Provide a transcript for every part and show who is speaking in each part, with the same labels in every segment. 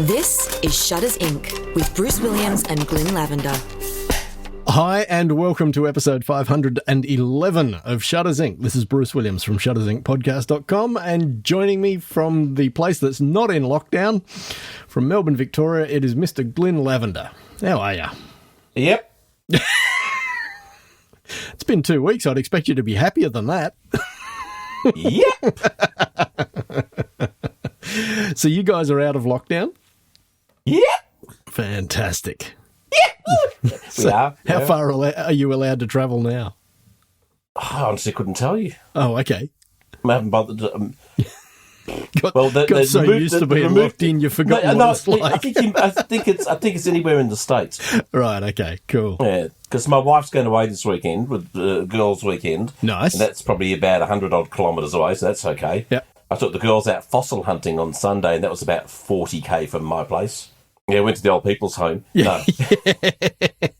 Speaker 1: This is Shutters Inc. with Bruce Williams and Glynn Lavender.
Speaker 2: Hi and welcome to episode 511 of Shutters Inc. This is Bruce Williams from shuttersincpodcast.com, and joining me from the place that's not in lockdown, from Melbourne, Victoria, it is Mr. Glynn Lavender. How are you?
Speaker 3: Yep.
Speaker 2: It's been 2 weeks. I'd expect you to be happier than that.
Speaker 3: Yep.
Speaker 2: So you guys are out of lockdown?
Speaker 3: Yep.
Speaker 2: Fantastic.
Speaker 3: We
Speaker 2: So
Speaker 3: are.
Speaker 2: How far are you allowed to travel now?
Speaker 3: I honestly couldn't tell you.
Speaker 2: Oh, okay.
Speaker 3: I haven't bothered to...
Speaker 2: Got so used to being locked in, you've forgotten what it's like.
Speaker 3: I think it's anywhere in the States.
Speaker 2: Right, okay, cool.
Speaker 3: Yeah, because my wife's going away this weekend with girls' weekend.
Speaker 2: Nice.
Speaker 3: And that's probably about 100-odd kilometres away, so that's okay.
Speaker 2: Yep.
Speaker 3: I took the girls out fossil hunting on Sunday, and that was about 40k from my place. Yeah, went to the old people's home.
Speaker 2: Yeah.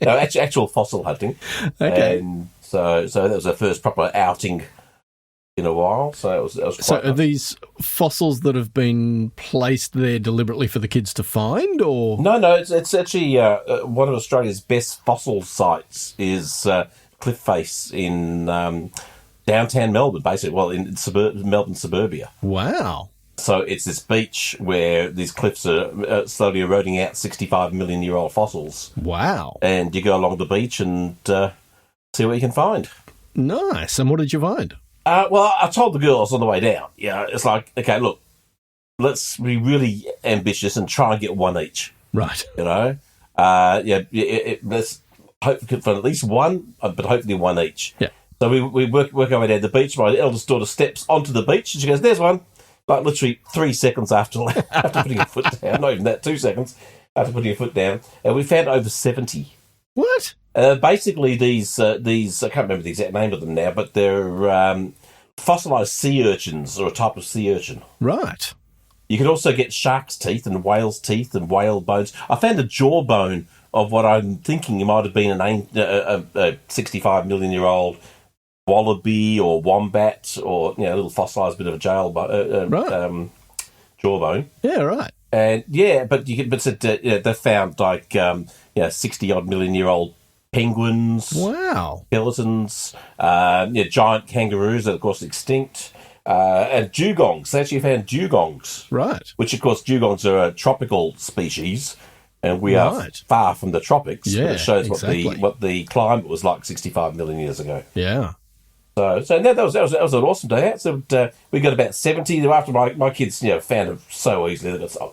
Speaker 3: No, actual fossil hunting.
Speaker 2: Okay.
Speaker 3: And so that was our first proper outing in a while. So it was quite
Speaker 2: So are
Speaker 3: nice.
Speaker 2: these fossils that have been placed there deliberately for the kids to find, or?
Speaker 3: No, it's actually one of Australia's best fossil sites is Cliff Face in downtown Melbourne, basically. Well, in Melbourne suburbia.
Speaker 2: Wow.
Speaker 3: So it's this beach where these cliffs are slowly eroding out 65-million-year-old fossils.
Speaker 2: Wow.
Speaker 3: And you go along the beach and see what you can find.
Speaker 2: Nice. And what did you find?
Speaker 3: Well, I told the girls on the way down, it's like, okay, look, let's be really ambitious and try and get one each,
Speaker 2: Right.
Speaker 3: you know? Let's hope for at least one, but hopefully one each.
Speaker 2: Yeah.
Speaker 3: So we work our way down the beach. My eldest daughter steps onto the beach and she goes, there's one. Like literally 3 seconds after putting her foot down, not even that, 2 seconds after putting her foot down. And we found over 70.
Speaker 2: What?
Speaker 3: Basically, these I can't remember the exact name of them now, but they're fossilised sea urchins, or a type of sea urchin.
Speaker 2: Right.
Speaker 3: You can also get shark's teeth and whale's teeth and whale bones. I found a jawbone of what I'm thinking might have been a 65-million-year-old wallaby or wombat, or a little fossilised bit of a
Speaker 2: Right.
Speaker 3: jawbone.
Speaker 2: Yeah, right.
Speaker 3: And they found like 60-odd million-year-old penguins,
Speaker 2: Wow.
Speaker 3: skeletons, giant kangaroos that are, of course, extinct, and dugongs. They actually found dugongs,
Speaker 2: Right.
Speaker 3: which, of course, dugongs are a tropical species, and we are
Speaker 2: Right.
Speaker 3: far from the tropics.
Speaker 2: Yeah,
Speaker 3: but it shows
Speaker 2: exactly.
Speaker 3: what the climate was like 65 million years ago.
Speaker 2: Yeah.
Speaker 3: So no, that was an awesome day out. So we got about 70. After my kids, found it so easily. They've got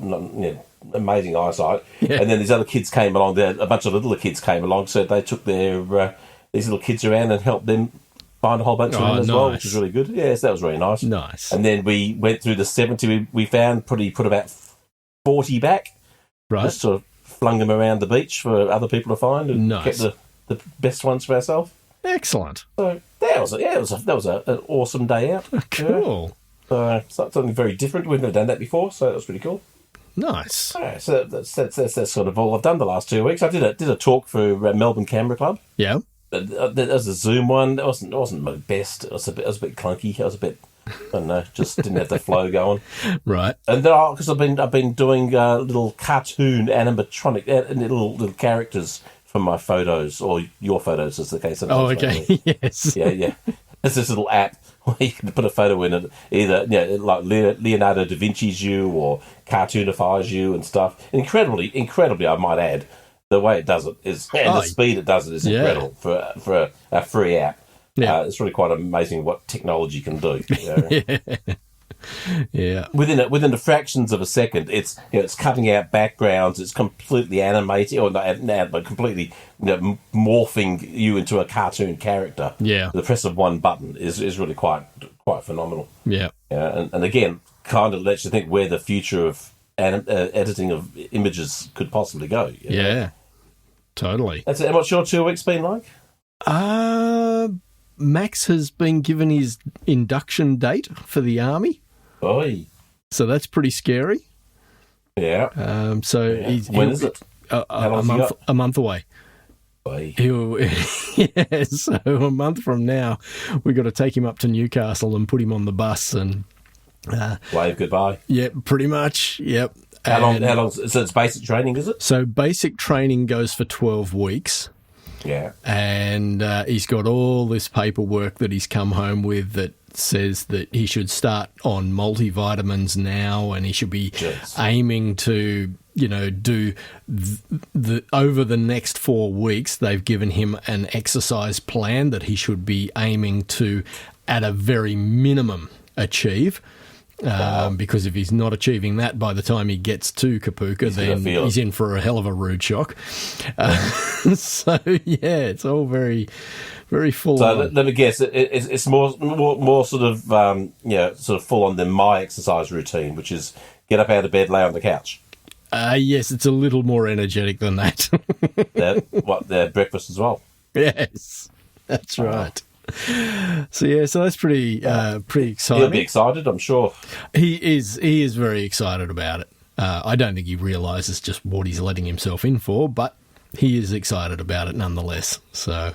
Speaker 3: amazing eyesight.
Speaker 2: Yeah.
Speaker 3: And then these other kids came along. A bunch of littler kids came along, so they took their these little kids around and helped them find a whole bunch of them as well, which
Speaker 2: nice.
Speaker 3: was really good. Yes, that was really nice.
Speaker 2: Nice.
Speaker 3: And then we went through the 70. We found put about 40 back.
Speaker 2: Right.
Speaker 3: Just sort of flung them around the beach for other people to find, and
Speaker 2: Nice.
Speaker 3: kept the best ones for ourselves.
Speaker 2: Excellent.
Speaker 3: So that was an awesome day out.
Speaker 2: Cool.
Speaker 3: Something very different. We've never done that before, so that was pretty cool.
Speaker 2: Nice.
Speaker 3: All right, so that's sort of all I've done the last 2 weeks. I did a talk for Melbourne Camera Club.
Speaker 2: Yeah.
Speaker 3: That was a Zoom one. It wasn't my best. It was a bit clunky. I was a bit, I don't know, just didn't have the flow going.
Speaker 2: Right.
Speaker 3: And then because I've been doing little cartoon animatronic little characters from my photos, or your photos, as the case.
Speaker 2: Oh, okay. Yes.
Speaker 3: Yeah. There's this little app where you can put a photo in it, either like Leonardo da Vinci's you or cartoonifies you and stuff. Incredibly, I might add, the way it does it is, and the speed it does it is incredible for a free app.
Speaker 2: Yeah.
Speaker 3: It's really quite amazing what technology can do.
Speaker 2: Yeah.
Speaker 3: Within the fractions of a second, it's cutting out backgrounds. It's completely animating, or not, but completely morphing you into a cartoon character.
Speaker 2: Yeah.
Speaker 3: The press of one button is really quite phenomenal.
Speaker 2: Yeah.
Speaker 3: Yeah, and again, kind of lets you think where the future of editing of images could possibly go.
Speaker 2: Yeah. Totally.
Speaker 3: That's it. And what's your 2 weeks been like?
Speaker 2: Max has been given his induction date for the army.
Speaker 3: Oi.
Speaker 2: So that's pretty scary.
Speaker 3: Yeah. When is it? How long's he got?
Speaker 2: A month away.
Speaker 3: Oi.
Speaker 2: Yeah, so a month from now, we've got to take him up to Newcastle and put him on the bus and
Speaker 3: wave goodbye.
Speaker 2: Yep, pretty much. Yep.
Speaker 3: How long? So it's basic training, is it?
Speaker 2: So basic training goes for 12 weeks.
Speaker 3: Yeah.
Speaker 2: And he's got all this paperwork that he's come home with that says that he should start on multivitamins now, and he should be aiming to, do over the next 4 weeks. They've given him an exercise plan that he should be aiming to, at a very minimum, achieve. Because if he's not achieving that by the time he gets to Kapuka, then he's in for a hell of a rude shock. So, it's all very, very full on.
Speaker 3: So let me guess, it's more sort of, sort of full on than my exercise routine, which is get up out of bed, lay on the couch.
Speaker 2: Yes, it's a little more energetic than that.
Speaker 3: Their breakfast as well.
Speaker 2: Yes, that's right. So that's pretty exciting.
Speaker 3: He'll be excited, I'm sure.
Speaker 2: He is very excited about it. I don't think he realises just what he's letting himself in for, but he is excited about it nonetheless. So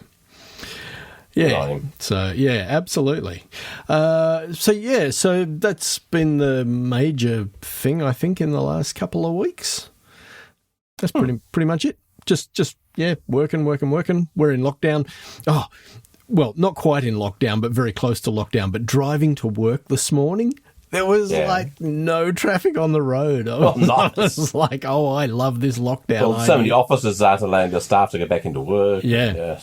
Speaker 2: absolutely. So that's been the major thing, I think, in the last couple of weeks. That's pretty much it. Just working. We're in lockdown. Oh. Well, not quite in lockdown, but very close to lockdown. But driving to work this morning, there was no traffic on the road. I was like, I love this lockdown.
Speaker 3: Well, so many offices aren't allowing their staff to go back into work.
Speaker 2: Yeah.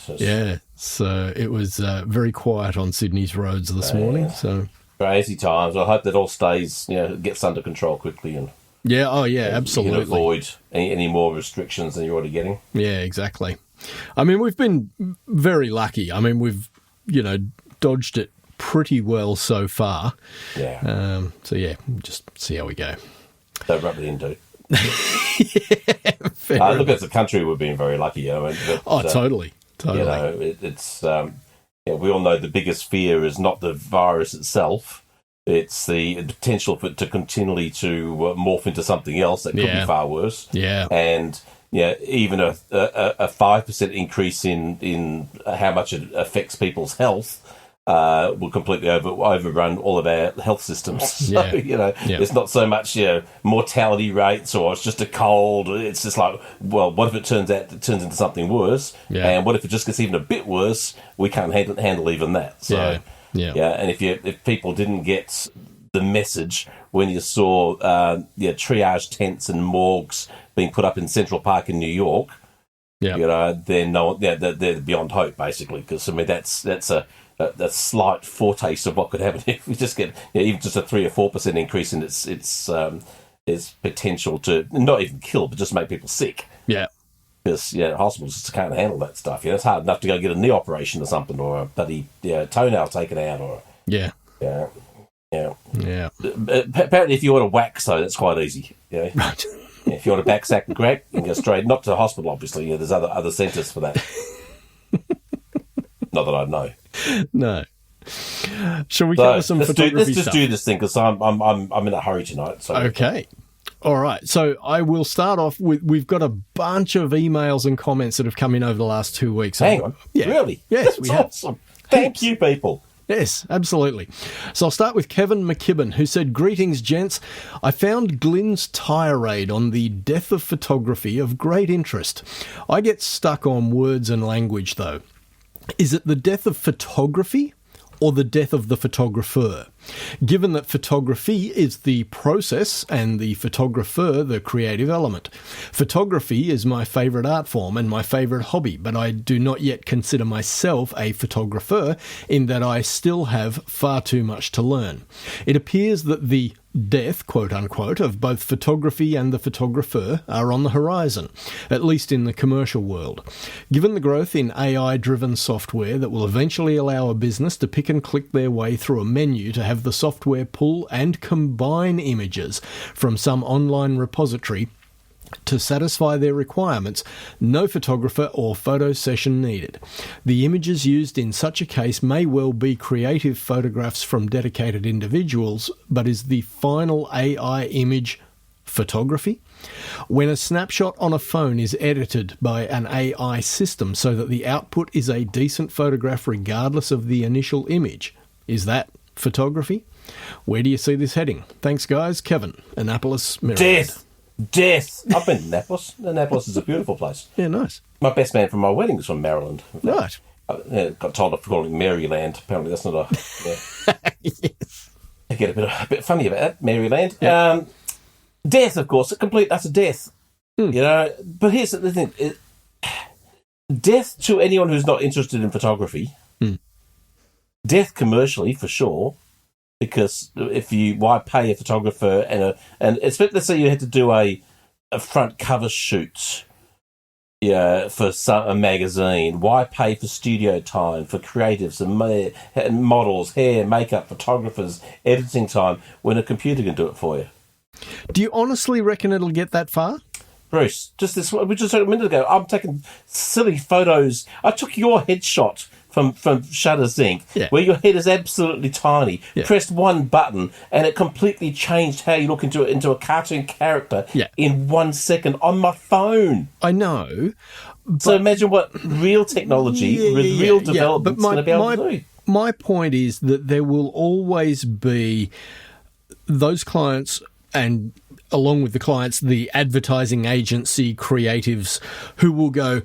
Speaker 2: So it was very quiet on Sydney's roads this morning. So
Speaker 3: crazy times. I hope that all stays, gets under control quickly and.
Speaker 2: Yeah. Oh, yeah. Absolutely.
Speaker 3: You can avoid any more restrictions than you're already getting.
Speaker 2: Yeah. Exactly. I mean, we've been very lucky. I mean, we've, dodged it pretty well so far.
Speaker 3: Yeah.
Speaker 2: Just see how we go.
Speaker 3: Don't rub it in, dude.
Speaker 2: Look,
Speaker 3: as a country, we've been very lucky.
Speaker 2: Totally.
Speaker 3: It's we all know the biggest fear is not the virus itself. It's the potential for it to continually morph into something else that could be far worse. Yeah. And even a 5% increase in how much it affects people's health will completely overrun all of our health systems. So, it's not so much mortality rates or it's just a cold. It's just like, well, what if it turns into something worse? Yeah. And what if it just gets even a bit worse? We can't handle even that. So, and if people didn't get the message when you saw triage tents and morgues being put up in Central Park in New York, then they're beyond hope, basically. Because I mean, that's a slight foretaste of what could happen if we just get even just a 3 or 4% increase in its potential to not even kill, but just make people sick. Yeah. Because hospitals just can't handle that stuff. It's hard enough to go get a knee operation or something, or a bloody toenail taken out, or Yeah. Apparently, if you want to wax, though, that's quite easy. Right. If you want to backsack and crack, you can go straight, not to the hospital, obviously. There's other centres for that. Not that I know. No.
Speaker 2: Shall we cover some photography
Speaker 3: Let's
Speaker 2: stuff?
Speaker 3: just do this thing because I'm in a hurry tonight. So.
Speaker 2: Okay. All right. So I will start off with, we've got a bunch of emails and comments that have come in over the last 2 weeks.
Speaker 3: Hang on. Yeah. Really?
Speaker 2: Yes, we have.
Speaker 3: Awesome. Thank you, people.
Speaker 2: Yes, absolutely. So I'll start with Kevin McKibben, who said, "Greetings, gents. I found Glynn's tirade on the death of photography of great interest. I get stuck on words and language, though. Is it the death of photography or the death of the photographer? Given that photography is the process and the photographer the creative element. Photography is my favourite art form and my favourite hobby, but I do not yet consider myself a photographer in that I still have far too much to learn. It appears that the death, quote-unquote, of both photography and the photographer are on the horizon, at least in the commercial world. Given the growth in AI-driven software that will eventually allow a business to pick and click their way through a menu to have the software pull and combine images from some online repository to satisfy their requirements, no photographer or photo session needed. The images used in such a case may well be creative photographs from dedicated individuals, but is the final AI image photography? When a snapshot on a phone is edited by an AI system so that the output is a decent photograph regardless of the initial image, is that photography? Where do you see this heading? Thanks, guys. Kevin, Annapolis, Maryland.
Speaker 3: Death. Death. I've been to Annapolis. Annapolis is a beautiful place.
Speaker 2: Yeah, nice.
Speaker 3: My best man from my wedding was from Maryland.
Speaker 2: Right.
Speaker 3: Got told off for calling it Maryland. Apparently that's not a... Yeah.
Speaker 2: Yes.
Speaker 3: I get a bit funny about that, Maryland.
Speaker 2: Yeah.
Speaker 3: Death, of course, a complete utter death. You know, but here's the thing. Death to anyone who's not interested in photography. Death commercially, for sure. Because why pay a photographer and let's say you had to do a front cover shoot, for a magazine. Why pay for studio time for creatives and models, hair, makeup, photographers, editing time when a computer can do it for you?
Speaker 2: Do you honestly reckon it'll get that far?
Speaker 3: Bruce, we just said a minute ago. I'm taking silly photos. I took your headshot from Shutter's Inc., where your head is absolutely tiny. Pressed one button, and it completely changed how you look into a cartoon character in 1 second on my phone.
Speaker 2: I know.
Speaker 3: So imagine what real technology with real development is going to be able to do.
Speaker 2: My point is that there will always be those clients, and along with the clients, the advertising agency creatives who will go,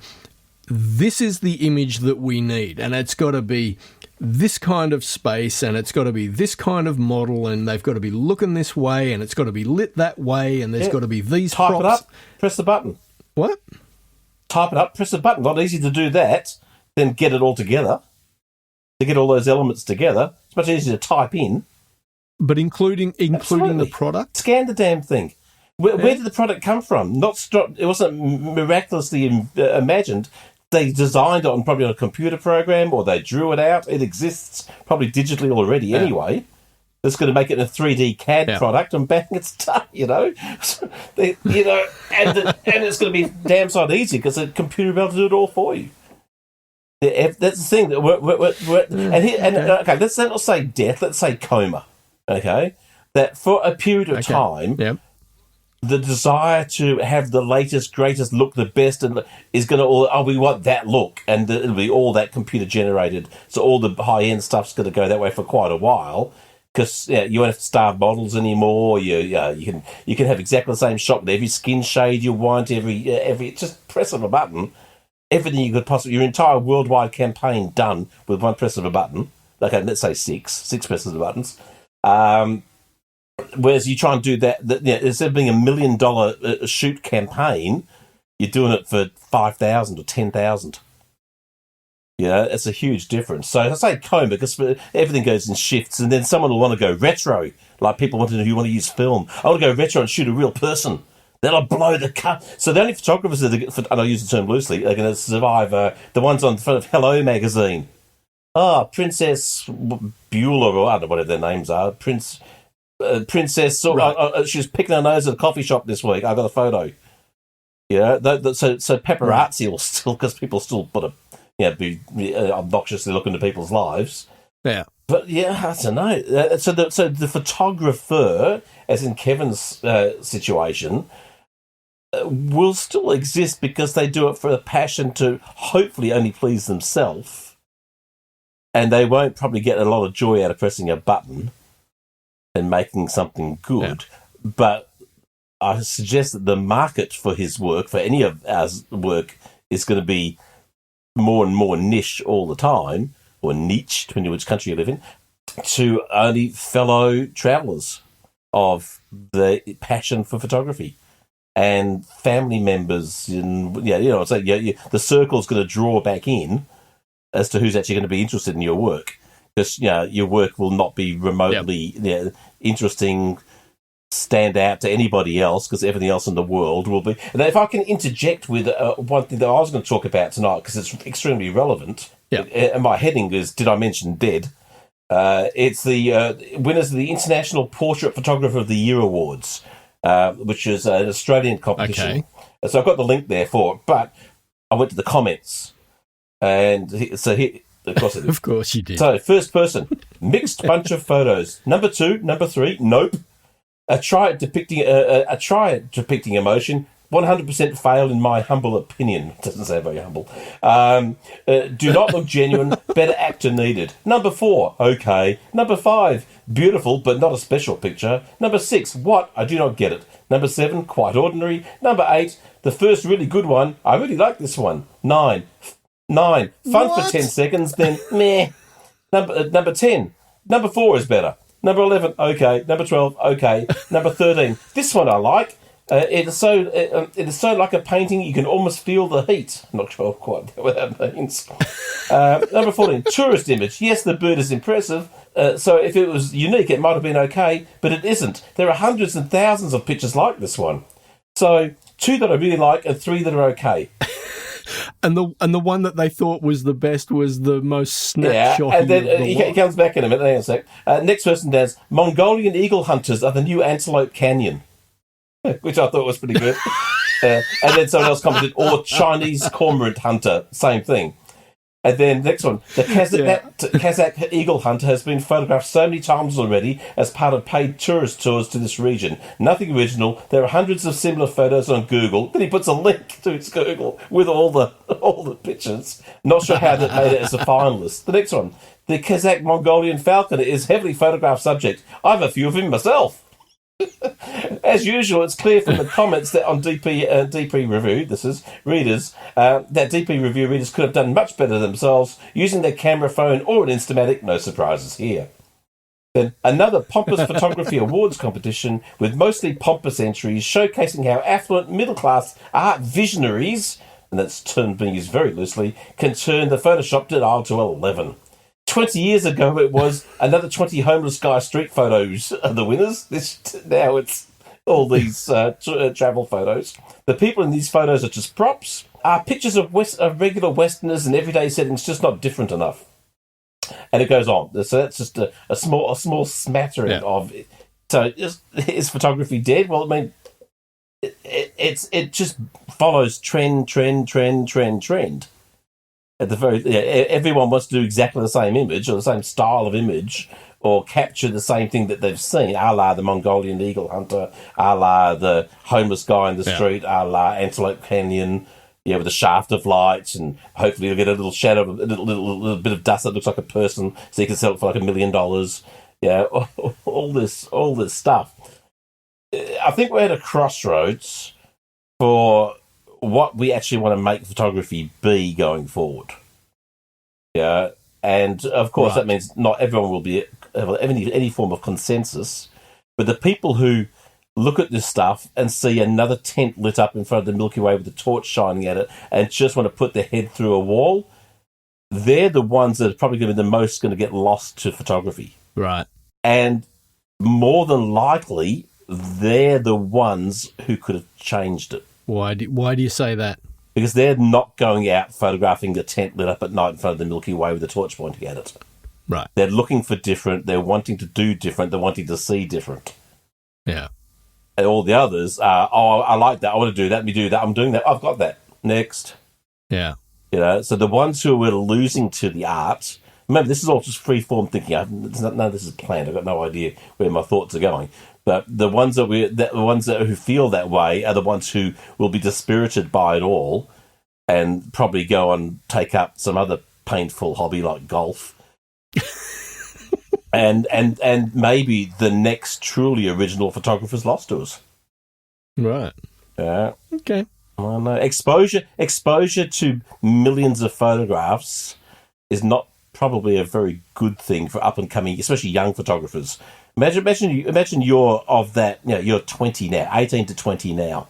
Speaker 2: this is the image that we need, and it's got to be this kind of space, and it's got to be this kind of model, and they've got to be looking this way, and it's got to be lit that way, and there's got to be these
Speaker 3: props. Type it up, press the button.
Speaker 2: What?
Speaker 3: Type it up, press the button. Not easy to do that, then get it all together. To get all those elements together, it's much easier to type in.
Speaker 2: But including the product?
Speaker 3: Scan the damn thing. Where did the product come from? It wasn't miraculously imagined. They designed it probably on a computer program, or they drew it out. It exists probably digitally already anyway. It's going to make it a 3D CAD product, and bang, it's done. And it's going to be damn side easy because the computer will be able to do it all for you. That's the thing. Okay, let's not say death. Let's say coma. Okay, that for a period of time.
Speaker 2: Yep.
Speaker 3: The desire to have the latest, greatest look, the best, and is going to we want that look, and it'll be all that computer generated. So all the high end stuff's going to go that way for quite a while, because you won't have to starve models anymore. You can have exactly the same shot with every skin shade you want. Every just press of a button, everything you could possibly, your entire worldwide campaign done with one press of a button. Okay, let's say six presses of buttons. Whereas you try and do that, instead of being $1 million shoot campaign, you're doing it for 5,000 or 10,000. It's a huge difference. So I say coma because everything goes in shifts, and then someone will want to go retro, like people want to use film. I want to go retro and shoot a real person. That'll blow the cut. So the only photographers that and I use the term loosely, are going to survive the ones on the front of Hello magazine. Princess Beulah, or I don't know whatever their names are. Princess, she was picking her nose at a coffee shop this week. I got a photo. So paparazzi will still, because people still put be obnoxiously look into people's lives.
Speaker 2: Yeah.
Speaker 3: But I don't know. So the photographer, as in Kevin's situation, will still exist because they do it for a passion to hopefully only please themselves, and they won't probably get a lot of joy out of pressing a button and making something good. Yeah. But I suggest that the market for his work, for any of our work, is going to be more and more niche all the time, or niche, depending on which country you live in, to only fellow travellers of the passion for photography and family members. And the circle's going to draw back in as to who's actually going to be interested in your work. Because your work will not be remotely interesting, stand out to anybody else, because everything else in the world will be. And if I can interject with one thing that I was going to talk about tonight, because it's extremely relevant, and my heading is, did I mention dead? It's the winners of the International Portrait Photographer of the Year Awards, which is an Australian competition. Okay. So I've got the link there for it, but I went to the comments, and so here... Of course I did.
Speaker 2: Of course you did.
Speaker 3: So, first person, mixed bunch of photos. Number 2, number 3, nope. A triad depicting emotion, 100% fail in my humble opinion. Doesn't say very humble. Do not look genuine. Better actor needed. Number 4, okay. Number 5, beautiful but not a special picture. Number 6, what? I do not get it. Number 7, quite ordinary. Number 8, the first really good one. I really like this one. 9, fun
Speaker 2: What?
Speaker 3: for 10 seconds, then meh. Number 10, number 4 is better. Number 11, okay. Number 12, okay. Number 13, this one I like. It is so like a painting you can almost feel the heat. I'm not sure quite what that means. Number 14, tourist image. Yes, the bird is impressive. So if it was unique, it might have been okay, but it isn't. There are hundreds and thousands of pictures like this one. So 2 that I really like and 3 that are okay.
Speaker 2: And the one that they thought was the best was the most snapshot.
Speaker 3: Yeah, and then he comes back in a minute. Hang on a sec. Next person does, Mongolian eagle hunters are the new Antelope Canyon, which I thought was pretty good. And then someone else commented, or Chinese cormorant hunter, same thing. And then next one, the Kazakh eagle hunter has been photographed so many times already as part of paid tourist tours to this region. Nothing original. There are hundreds of similar photos on Google. Then he puts a link to his Google with all the pictures. Not sure how that made it as a finalist. The next one, the Kazakh Mongolian falcon is heavily photographed subject. I have a few of him myself. As usual, it's clear from the comments that on DP review, this is readers, that DP review readers could have done much better themselves using their camera phone or an Instamatic. No surprises here. Then another pompous photography awards competition with mostly pompous entries showcasing how affluent middle-class art visionaries, and that's term being used very loosely, can turn the Photoshop dial to 11. 20 years ago, it was another 20 homeless guy street photos are the winners. Now it's all these travel photos. The people in these photos are just props. Are pictures of regular Westerners in everyday settings just not different enough? And it goes on. So that's just a small smattering of it. So is photography dead? Well, I mean, it just follows trend. At the everyone wants to do exactly the same image or the same style of image or capture the same thing that they've seen, a la the Mongolian eagle hunter, a la the homeless guy in the street, a la Antelope Canyon, with a shaft of lights, and hopefully you'll get a little shadow, a little bit of dust that looks like a person, so you can sell it for like $1 million. Yeah, all this stuff. I think we're at a crossroads for what we actually want to make photography be going forward. Yeah, and of course that means not everyone will be any form of consensus, but the people who look at this stuff and see another tent lit up in front of the Milky Way with a torch shining at it and just want to put their head through a wall, they're the ones that are probably going to be the most going to get lost to photography.
Speaker 2: Right.
Speaker 3: And more than likely, they're the ones who could have changed it.
Speaker 2: Why do you say that?
Speaker 3: Because they're not going out photographing the tent lit up at night in front of the Milky Way with a torch pointing at it.
Speaker 2: Right.
Speaker 3: They're looking for different. They're wanting to do different. They're wanting to see different.
Speaker 2: Yeah.
Speaker 3: And all the others are, I like that. I want to do that. Let me do that. I'm doing that. I've got that. Next.
Speaker 2: Yeah.
Speaker 3: So the ones who are losing to the art, remember, this is all just free-form thinking. None of this is planned. I've got no idea where my thoughts are going. But the ones who feel that way are the ones who will be dispirited by it all and probably go and take up some other painful hobby like golf. and maybe the next truly original photographer's lost to us.
Speaker 2: Right.
Speaker 3: Yeah.
Speaker 2: Okay.
Speaker 3: I don't know. Exposure to millions of photographs is not probably a very good thing for up and coming, especially young photographers. Imagine you're of that, you're 20 now, 18 to 20 now.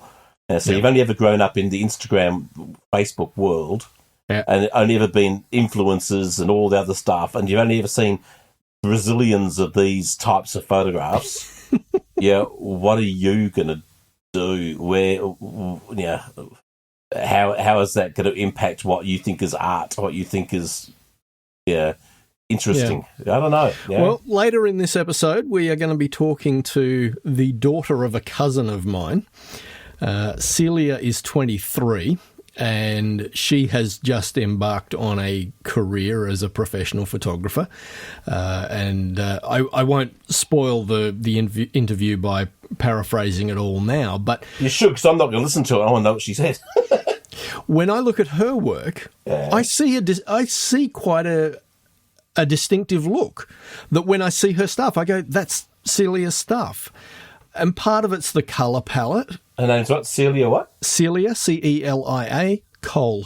Speaker 3: So you've only ever grown up in the Instagram, Facebook world, and only ever been influencers and all the other stuff, and you've only ever seen Brazilians of these types of photographs. What are you going to do? How is that going to impact what you think is art, what you think is, interesting? I don't know.
Speaker 2: Well, later in this episode, we are going to be talking to the daughter of a cousin of mine. Celia is 23, and she has just embarked on a career as a professional photographer. I won't spoil the interview by paraphrasing it all now, but
Speaker 3: You should, because I'm not going to listen to it. I want to know what she said.
Speaker 2: when I look at her work, I see quite a distinctive look. That when I see her stuff, I go, "That's Celia's stuff." And part of it's the colour palette.
Speaker 3: Her name's what? Celia what?
Speaker 2: Celia, Celia, Cole, Cole.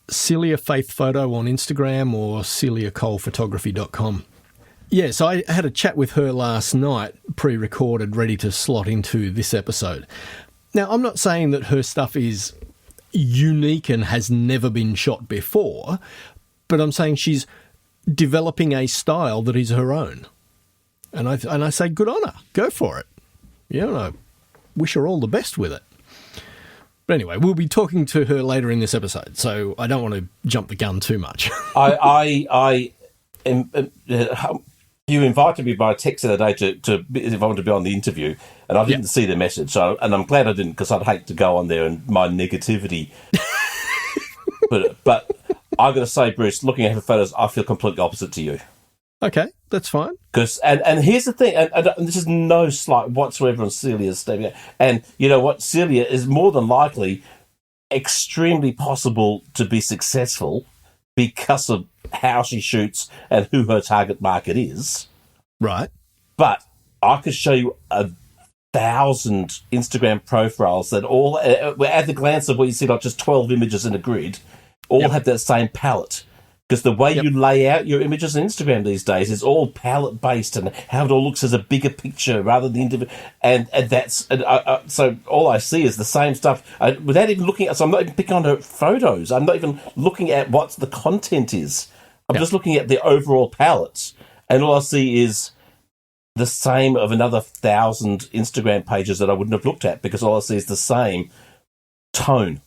Speaker 2: Celia Faith Photo on Instagram or celiacolephotography.com. Yeah, so I had a chat with her last night, pre-recorded, ready to slot into this episode. Now, I'm not saying that her stuff is unique and has never been shot before, but I'm saying she's developing a style that is her own. And I say, good on her. Go for it. Yeah, and I wish her all the best with it. But anyway, we'll be talking to her later in this episode, so I don't want to jump the gun too much.
Speaker 3: You invited me by text the other day to if I wanted to be on the interview, and I didn't see the message. And I'm glad I didn't, because I'd hate to go on there and my negativity. but I've got to say, Bruce, looking at her photos, I feel completely opposite to you.
Speaker 2: Okay, that's fine.
Speaker 3: Because and here's the thing, and this is no slight whatsoever on Celia's stuff. And you know what, Celia is more than likely extremely possible to be successful because of how she shoots and who her target market is.
Speaker 2: Right.
Speaker 3: But I could show you 1,000 Instagram profiles that all, at the glance of what you see, like just 12 images in a grid, all have that same palette. Because the way you lay out your images on Instagram these days is all palette based, and how it all looks as a bigger picture rather than individual. And that's so all I see is the same stuff without even looking at. So I'm not even picking on her photos. I'm not even looking at what the content is. I'm just looking at the overall palettes, and all I see is the same of another 1,000 Instagram pages that I wouldn't have looked at, because all I see is the same tone.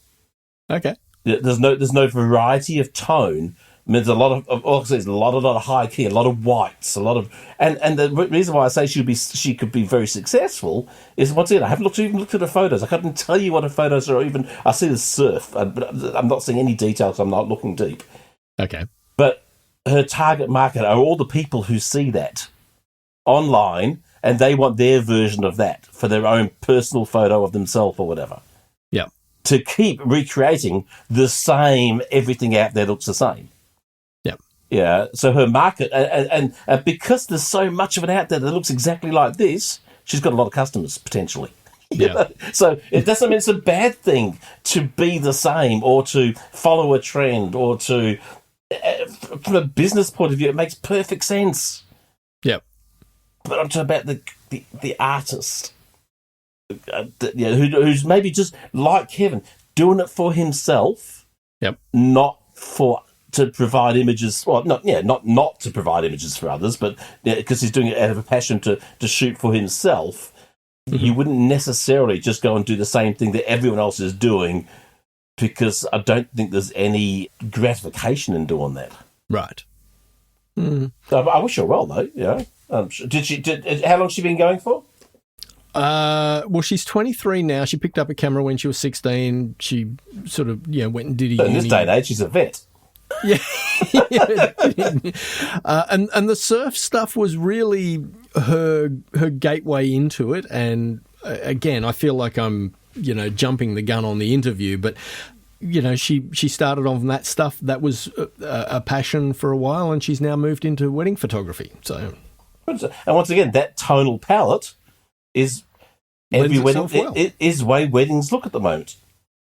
Speaker 2: Okay.
Speaker 3: There's no variety of tone. I mean, there's a lot of high key, a lot of whites, a lot of, and the reason why I say she could be very successful is, once again, I haven't even looked at her photos. I couldn't tell you what her photos are. Even I see the surf, but I'm not seeing any details. I'm not looking deep.
Speaker 2: Okay,
Speaker 3: but her target market are all the people who see that online, and they want their version of that for their own personal photo of themselves or whatever.
Speaker 2: Yeah,
Speaker 3: to keep recreating the same, everything out there looks the same. Yeah, so her market, and because there's so much of it out there that looks exactly like this, she's got a lot of customers, potentially.
Speaker 2: Yeah.
Speaker 3: So it doesn't mean it's a bad thing to be the same or to follow a trend or to, from a business point of view, it makes perfect sense.
Speaker 2: Yep.
Speaker 3: But I'm talking about the artist, who's maybe just like Kevin, doing it for himself, not to provide images. Well, not to provide images for others, but because he's doing it out of a passion to shoot for himself. Mm-hmm. You wouldn't necessarily just go and do the same thing that everyone else is doing, because I don't think there's any gratification in doing that.
Speaker 2: Right. Mm.
Speaker 3: I wish her well, though. Yeah. How long has she been going for?
Speaker 2: Well, she's 23 now. She picked up a camera when she was 16. She sort of went and did a
Speaker 3: uni. In this day and age, she's a vet.
Speaker 2: Yeah. And the surf stuff was really her gateway into it. And again, I feel like I'm, jumping the gun on the interview, but she started on that stuff. That was a passion for a while, and she's now moved into wedding photography. So,
Speaker 3: and once again, that tonal palette is every wedding. It is the way weddings look at the moment.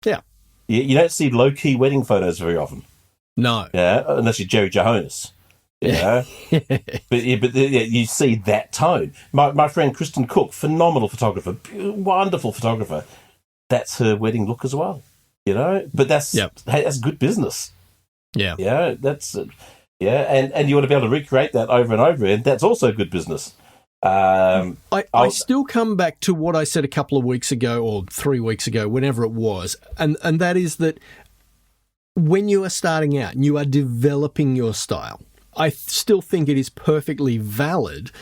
Speaker 3: Yeah. You don't see low key wedding photos very often.
Speaker 2: No.
Speaker 3: Yeah, unless you're Jerry Johannes. But you see that tone. My friend Kristen Cook, phenomenal photographer, wonderful photographer. That's her wedding look as well. But that's good business. Yeah. Yeah, that's and you want to be able to recreate that over and over again. That's also good business.
Speaker 2: I still come back to what I said a couple of weeks ago or 3 weeks ago, whenever it was, and that is that when you are starting out and you are developing your style, I still think it is perfectly valid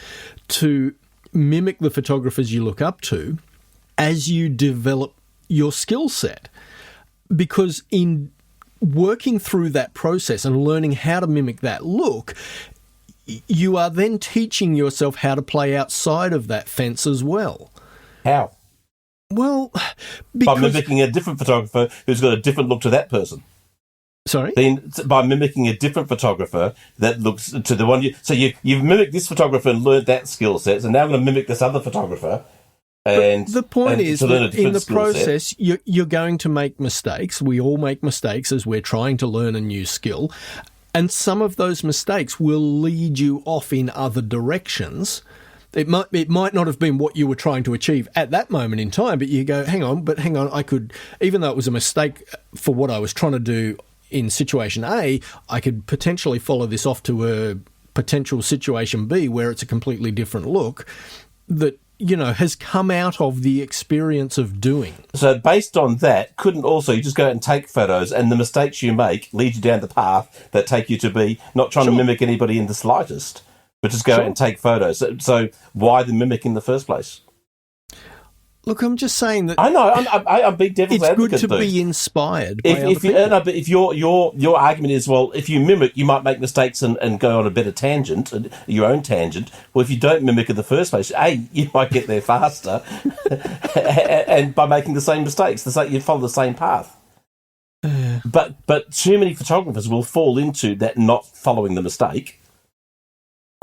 Speaker 2: to mimic the photographers you look up to as you develop your skill set. because in working through that process and learning how to mimic that look, you are then teaching yourself how to play outside of that fence as well.
Speaker 3: How?
Speaker 2: Well, because...
Speaker 3: By mimicking a different photographer who's got a different look to that person.
Speaker 2: Sorry?
Speaker 3: Then by mimicking a different photographer that looks to the one you... So you've mimicked this photographer and learned that skill set, and now I'm going to mimic this other photographer. And
Speaker 2: the point is that in the process,
Speaker 3: set.
Speaker 2: you're going to make mistakes. We all make mistakes as we're trying to learn a new skill. And some of those mistakes will lead you off in other directions. It might not have been what you were trying to achieve at that moment in time, but you go, hang on, I could, even though it was a mistake for what I was trying to do in situation A, I could potentially follow this off to a potential situation B where it's a completely different look that, has come out of the experience of doing.
Speaker 3: So based on that, couldn't also you just go out and take photos and the mistakes you make lead you down the path that take you to be not trying to mimic anybody in the slightest, but just go out and take photos. So why the mimic in the first place?
Speaker 2: Look, I'm just saying that
Speaker 3: I know I'm being devil's advocate.
Speaker 2: It's good to be inspired by other people.
Speaker 3: But if your argument is, well, if you mimic, you might make mistakes and go on a better tangent, your own tangent. Well, if you don't mimic in the first place, you might get there faster, and by making the same mistakes, you follow the same path. But too many photographers will fall into that not following the mistake.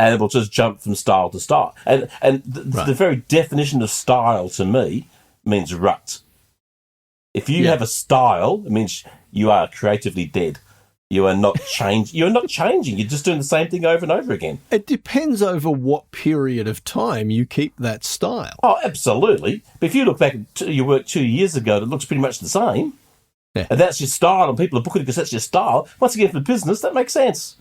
Speaker 3: And it will just jump from style to style. And the very definition of style to me means rut. If you have a style, it means you are creatively dead. You are not You're not changing. You're just doing the same thing over and over again.
Speaker 2: It depends over what period of time you keep that style.
Speaker 3: Oh, absolutely. But if you look back at your work 2 years ago, it looks pretty much the same. Yeah. And that's your style, and people are booking it because that's your style. Once again, for business, that makes sense.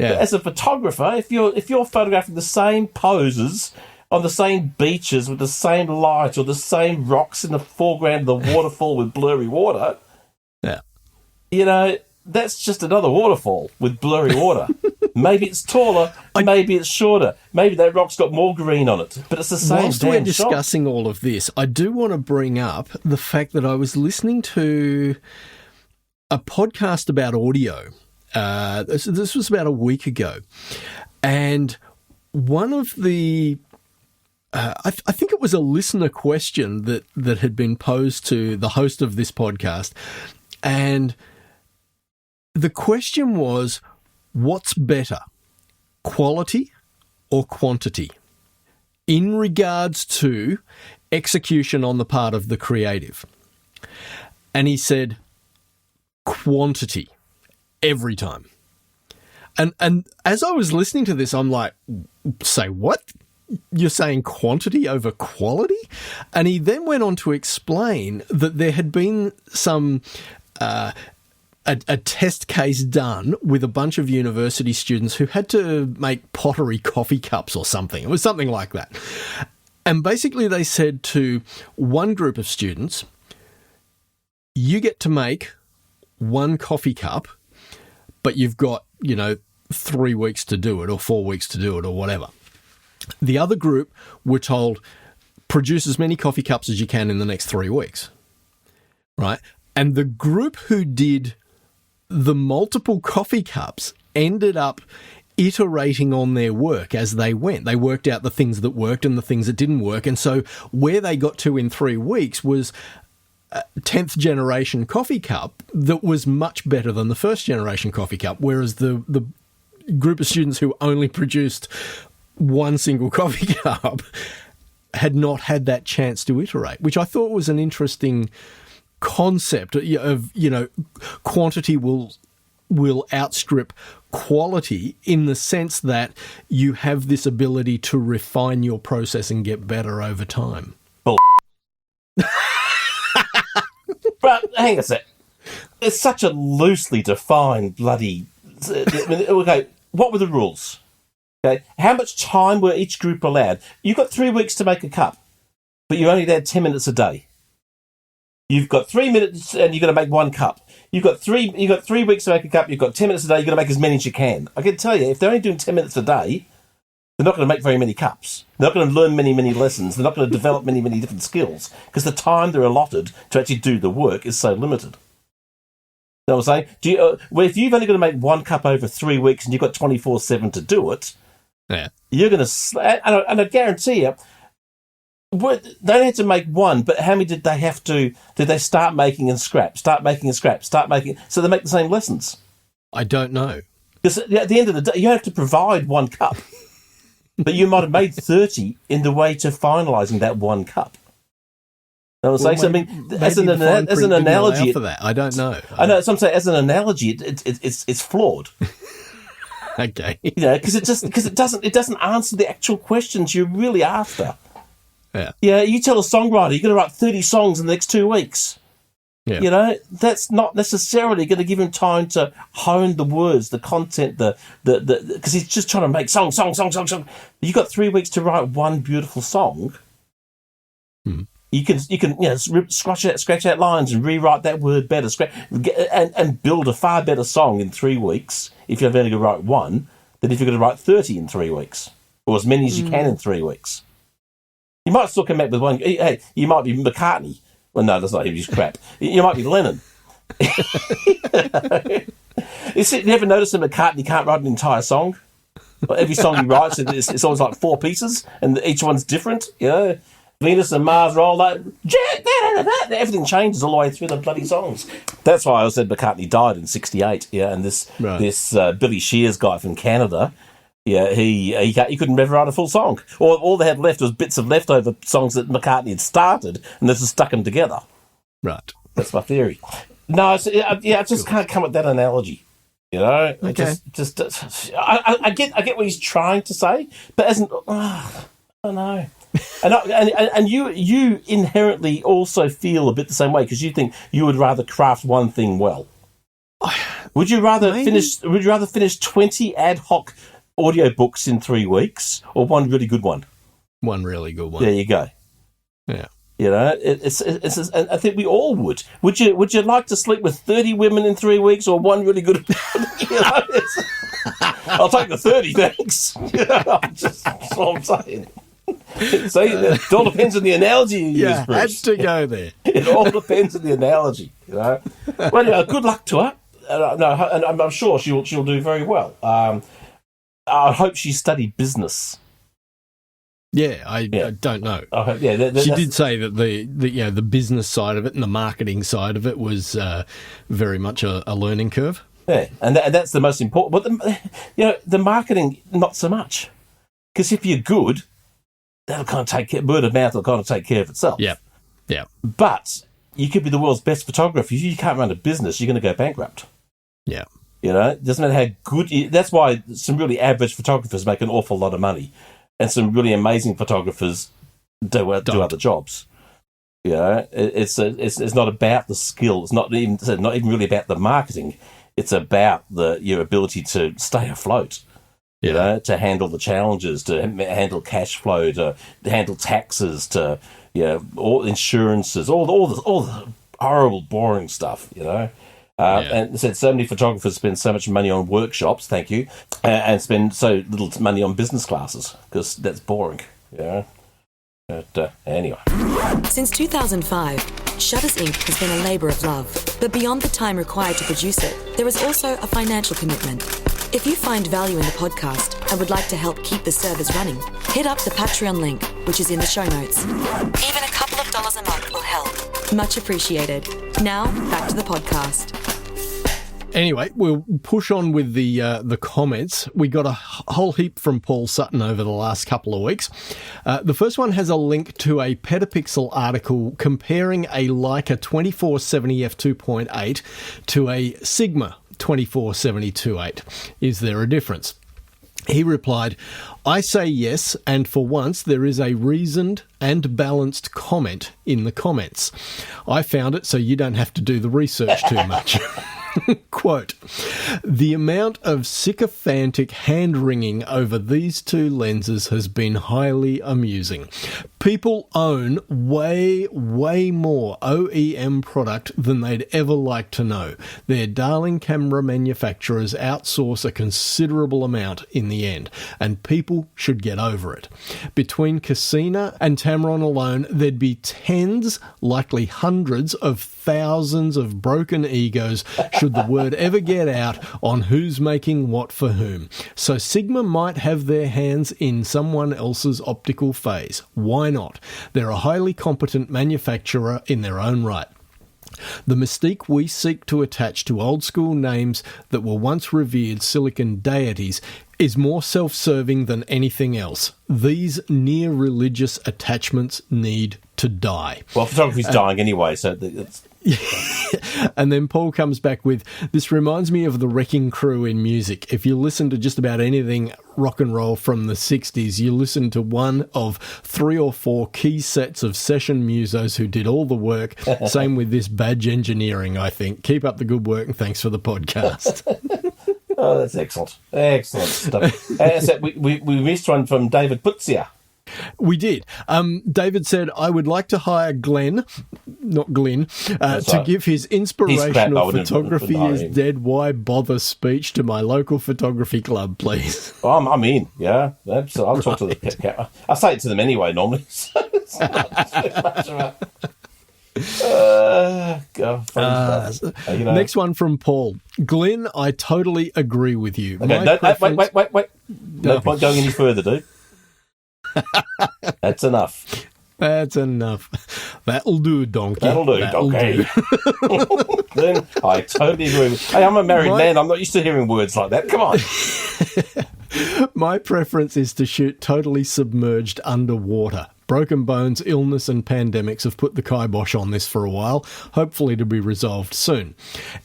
Speaker 3: Yeah. But as a photographer, if you're photographing the same poses on the same beaches with the same light or the same rocks in the foreground of the waterfall with blurry water, that's just another waterfall with blurry water. Maybe it's taller, maybe it's shorter, maybe that rock's got more green on it, but it's the same.
Speaker 2: Whilst we're discussing all of this, I do want to bring up the fact that I was listening to a podcast about audio. This was about a week ago, and one of the I think it was a listener question that had been posed to the host of this podcast, and the question was, what's better, quality or quantity, in regards to execution on the part of the creative? And he said, quantity. Every time. And as I was listening to this, I'm like, say what? You're saying quantity over quality? And he then went on to explain that there had been some a test case done with a bunch of university students who had to make pottery coffee cups or something. It was something like that. And basically they said to one group of students, you get to make one coffee cup, but you've got, 3 weeks to do it or 4 weeks to do it or whatever. The other group were told, produce as many coffee cups as you can in the next 3 weeks, right? And the group who did the multiple coffee cups ended up iterating on their work as they went. They worked out the things that worked and the things that didn't work. And so where they got to in 3 weeks was 10th generation coffee cup that was much better than the first generation coffee cup, whereas the group of students who only produced one single coffee cup had not had that chance to iterate, which I thought was an interesting concept of, quantity will outstrip quality in the sense that you have this ability to refine your process and get better over time.
Speaker 3: But hang on a sec. It's such a loosely defined bloody... Okay, what were the rules? Okay, how much time were each group allowed? You've got 3 weeks to make a cup, but you only had 10 minutes a day. You've got 3 minutes and you've got to make one cup. You've got 3 weeks to make a cup, you've got 10 minutes a day, you've got to make as many as you can. I can tell you, if they're only doing 10 minutes a day, they're not going to make very many cups. They're not going to learn many, many lessons. They're not going to develop many, many different skills because the time they're allotted to actually do the work is so limited. know what I'm saying? Well, if you've only got to make one cup over 3 weeks and you've got 24/7 to do it, you're going to... And I guarantee you, they don't have to make one, but how many did they have to... Did they start making and scrap, start making and scrap, start making... So they make the same lessons?
Speaker 2: I don't know.
Speaker 3: Because at the end of the day, you have to provide one cup. But you might have made 30 in the way to finalising that one cup. You know what I'm saying? So, I mean, as an analogy...
Speaker 2: for that. I don't know.
Speaker 3: I know, so I'm saying, as an analogy, it's flawed.
Speaker 2: Okay.
Speaker 3: You know, because it doesn't answer the actual questions you're really after.
Speaker 2: Yeah.
Speaker 3: Yeah, you tell a songwriter you're going to write 30 songs in the next 2 weeks.
Speaker 2: Yeah.
Speaker 3: You know, that's not necessarily going to give him time to hone the words, the content, because he's just trying to make song. You've got 3 weeks to write one beautiful song. You can scratch out lines and rewrite that word better, and build a far better song in 3 weeks if you're only going to write one than if you're going to write 30 in 3 weeks, or as many as you can in 3 weeks. You might still come up with one. Hey, you might be McCartney. Well, no, that's not him. He's crap. You might be Lennon. You never notice that McCartney can't write an entire song? Well, every song he writes, it's always like 4 pieces, and each one's different. You know, Venus and Mars are all like, everything changes all the way through the bloody songs. That's why I said McCartney died in '68. Yeah, and this Billy Shears guy from Canada. Yeah, he couldn't ever write a full song. All they had left was bits of leftover songs that McCartney had started, and this has stuck them together.
Speaker 2: Right.
Speaker 3: That's my theory. No, I just can't come at that analogy. You know,
Speaker 2: okay.
Speaker 3: I get what he's trying to say, but I don't know. And you inherently also feel a bit the same way because you think you would rather craft one thing well. Would you rather finish 20 ad hoc audiobooks in 3 weeks, or one really good one?
Speaker 2: One really good one.
Speaker 3: There you go.
Speaker 2: Yeah.
Speaker 3: You know, it's I think we all would. Would you like to sleep with 30 women in 3 weeks, or one really good? You know, I'll take the 30, thanks. You know, that's all I'm saying. So it all depends on the analogy you use, Bruce.
Speaker 2: Had to go there.
Speaker 3: It all depends on the analogy. You know. Well, yeah, good luck to her. And I'm sure she'll do very well. I hope she studied business.
Speaker 2: Yeah, I don't know.
Speaker 3: She
Speaker 2: did say that the business side of it and the marketing side of it was very much a learning curve.
Speaker 3: Yeah, and that's the most important. But the marketing, not so much, because if you're good, that'll kind of take care. Word of mouth will kind of take care of itself.
Speaker 2: Yeah.
Speaker 3: But you could be the world's best photographer. If you can't run a business, you're going to go bankrupt.
Speaker 2: Yeah.
Speaker 3: You know, it doesn't matter how good. That's why some really average photographers make an awful lot of money, and some really amazing photographers do other jobs. You know, it's not about the skill. It's not even really about the marketing. It's about your ability to stay afloat. You know, to handle the challenges, to handle cash flow, to handle taxes, to all insurances, all the horrible, boring stuff. You know. And said so many photographers spend so much money on workshops, thank you, and spend so little money on business classes because that's boring. Yeah. But anyway.
Speaker 1: Since 2005, Shutters Inc. has been a labour of love. But beyond the time required to produce it, there is also a financial commitment. If you find value in the podcast and would like to help keep the servers running, hit up the Patreon link, which is in the show notes. Even a couple of dollars a month will help. Much appreciated. Now, back to the podcast.
Speaker 2: Anyway, we'll push on with the comments. We got a whole heap from Paul Sutton over the last couple of weeks. The first one has a link to a Petapixel article comparing a Leica 2470 f2.8 to a Sigma 2470-2.8. Is there a difference? He replied, I say yes, and for once there is a reasoned and balanced comment in the comments. I found it so you don't have to do the research too much. Quote, the amount of sycophantic hand-wringing over these two lenses has been highly amusing. People own way more OEM product than they'd ever like to know. Their darling camera manufacturers outsource a considerable amount in the end, and people should get over it. Between Cassina and Tamron alone, there'd be tens, likely hundreds of thousands of broken egos should should the word ever get out on who's making what for whom. So Sigma might have their hands in someone else's optical phase. Why not? They're a highly competent manufacturer in their own right. The mystique we seek to attach to old-school names that were once revered silicon deities is more self-serving than anything else. These near-religious attachments need to die.
Speaker 3: Well, photography's dying anyway, so it's...
Speaker 2: And then Paul comes back with, this reminds me of the Wrecking Crew in music. If you listen to just about anything rock and roll from the 60s, you listen to one of 3 or 4 key sets of session musos who did all the work. Same with this badge engineering, I think. Keep up the good work and thanks for the podcast.
Speaker 3: Oh, that's excellent. Excellent stuff. So we missed one from David Putzia.
Speaker 2: We did. David said, I would like to hire Glynn, not Glynn, to give his inspirational photography is dead, why bother speech to my local photography club, please.
Speaker 3: Oh, I'm in, yeah. Absolutely. I'll talk to the... I say it to them anyway, normally. So it's not too much of a...
Speaker 2: Next one from Paul. Glynn, I totally agree with you.
Speaker 3: Okay, wait. No point going any further, dude. That's enough.
Speaker 2: That'll do, donkey.
Speaker 3: That'll do. Then I totally agree with... Hey, I'm a married man. I'm not used to hearing words like that. Come on.
Speaker 2: My preference is to shoot totally submerged underwater. Broken bones, illness and pandemics have put the kibosh on this for a while, hopefully to be resolved soon.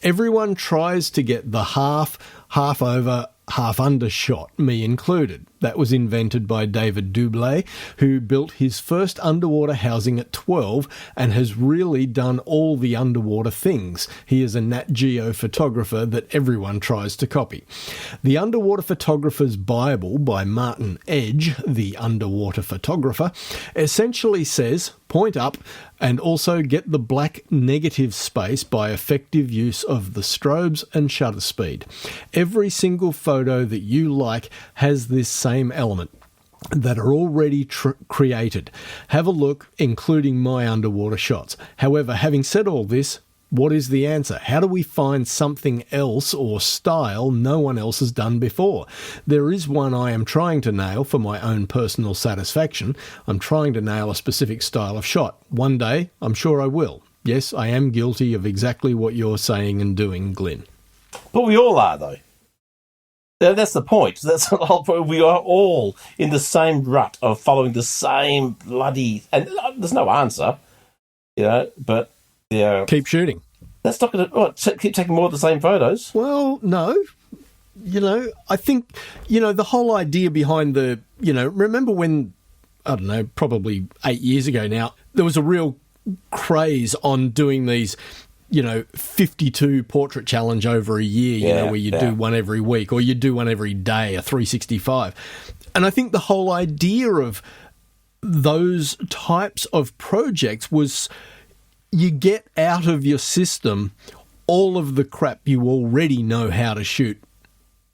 Speaker 2: Everyone tries to get the half over, half under shot, me included. That was invented by David Dublé, who built his first underwater housing at 12 and has really done all the underwater things. He is a Nat Geo photographer that everyone tries to copy. The Underwater Photographer's Bible by Martin Edge, the underwater photographer, essentially says, point up and also get the black negative space by effective use of the strobes and shutter speed. Every single photo that you like has this same element that are already created. Have a look, including my underwater shots. However, having said all this, what is the answer? How do we find something else or style no one else has done before? There is one I am trying to nail for my own personal satisfaction. I'm trying to nail a specific style of shot. One day, I'm sure I will. Yes, I am guilty of exactly what you're saying and doing, Glynn.
Speaker 3: But we all are, though. That's the point. That's the whole point. We are all in the same rut of following the same bloody... And there's no answer, but...
Speaker 2: Keep shooting.
Speaker 3: That's not going to... keep taking more of the same photos?
Speaker 2: Well, no. I think, the whole idea behind the... remember when, I don't know, probably 8 years ago now, there was a real craze on doing these... 52 portrait challenge over a year, where you do one every week or you do one every day, a 365. And I think the whole idea of those types of projects was you get out of your system all of the crap you already know how to shoot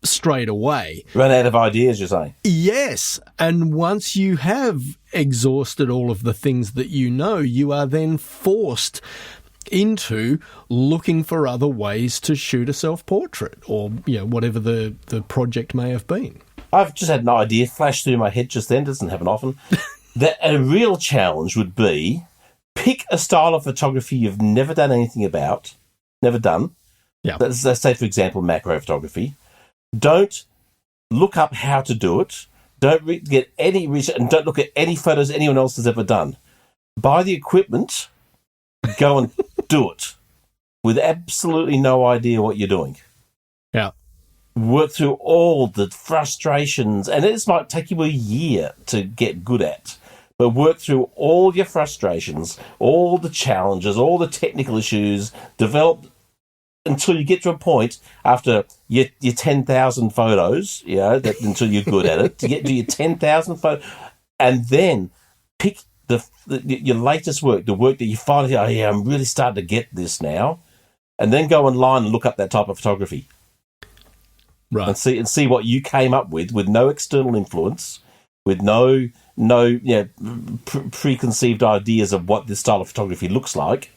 Speaker 2: straight away.
Speaker 3: Run out of ideas, you're saying?
Speaker 2: Yes. And once you have exhausted all of the things that you are then forced into looking for other ways to shoot a self-portrait or, whatever the project may have been.
Speaker 3: I've just had an idea flash through my head just then, doesn't happen often, that a real challenge would be pick a style of photography you've never done anything about, never done.
Speaker 2: Yeah.
Speaker 3: Let's say, for example, macro photography. Don't look up how to do it. Don't get any research and don't look at any photos anyone else has ever done. Buy the equipment, go and do it with absolutely no idea what you're doing.
Speaker 2: Yeah.
Speaker 3: Work through all the frustrations, and this might take you a year to get good at, but work through all your frustrations, all the challenges, all the technical issues, develop until you get to a point after your 10,000 photos, until you're good at it, to get to your 10,000 photos, and then pick your latest work, the work that you finally, I'm really starting to get this now, and then go online and look up that type of photography,
Speaker 2: right?
Speaker 3: And see what you came up with no external influence, with no preconceived ideas of what this style of photography looks like,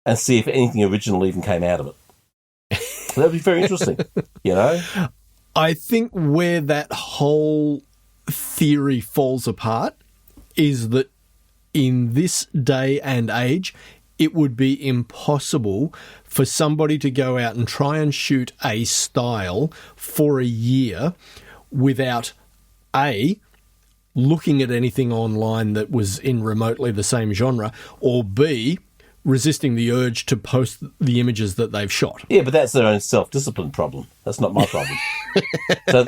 Speaker 3: and see if anything original even came out of it. That'd be very interesting, you know?
Speaker 2: I think where that whole theory falls apart is that in this day and age, it would be impossible for somebody to go out and try and shoot a style for a year without A, looking at anything online that was in remotely the same genre, or B, resisting the urge to post the images that they've shot.
Speaker 3: Yeah, but that's their own self-discipline problem. That's not my problem.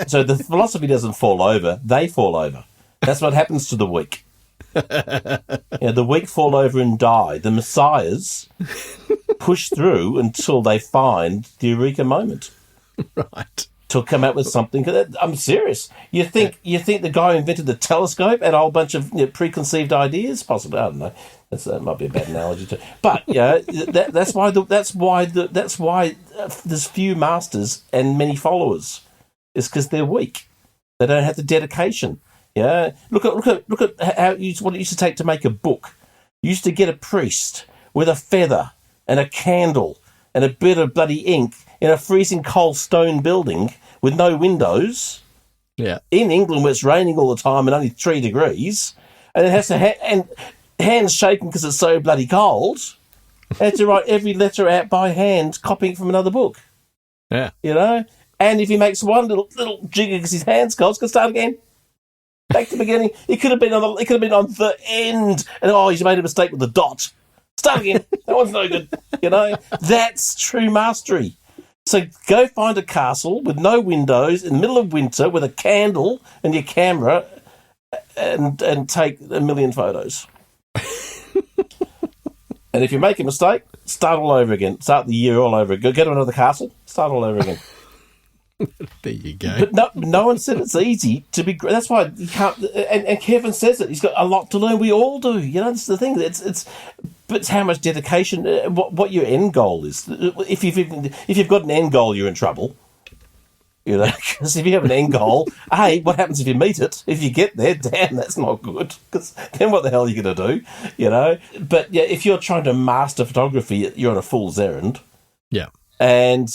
Speaker 3: So the philosophy doesn't fall over, they fall over. That's what happens to the weak. The weak fall over and die. The messiahs push through until they find the eureka moment.
Speaker 2: Right.
Speaker 3: To come out with something. I'm serious. You think the guy who invented the telescope had a whole bunch of preconceived ideas? Possibly, I don't know. That might be a bad analogy too. But that's why there's few masters and many followers. It's because they're weak. They don't have the dedication. Yeah, look at what it used to take to make a book. You used to get a priest with a feather and a candle and a bit of bloody ink in a freezing cold stone building with no windows.
Speaker 2: Yeah,
Speaker 3: in England where it's raining all the time and only 3 degrees, and it has to and hands shaking because it's so bloody cold. Had to write every letter out by hand, copying from another book.
Speaker 2: Yeah,
Speaker 3: And if he makes one little jigger because his hand's cold, it's going to start again. Back to the beginning. It could have been on the end, and he's made a mistake with the dot. Start again. That one's no good. That's true mastery. So go find a castle with no windows in the middle of winter with a candle and your camera, and take 1 million photos. And if you make a mistake, start all over again. Start the year all over again. Go to another castle. Start all over again.
Speaker 2: There you go.
Speaker 3: But no one said it's easy to be. That's why you can't. And Kevin says it. He's got a lot to learn. We all do. That's the thing. But it's how much dedication. What your end goal is. If you've got an end goal, you're in trouble. Because if you have an end goal, what happens if you meet it? If you get there, damn, that's not good. Because then what the hell are you going to do? But yeah, if you're trying to master photography, you're on a fool's errand.
Speaker 2: Yeah.
Speaker 3: And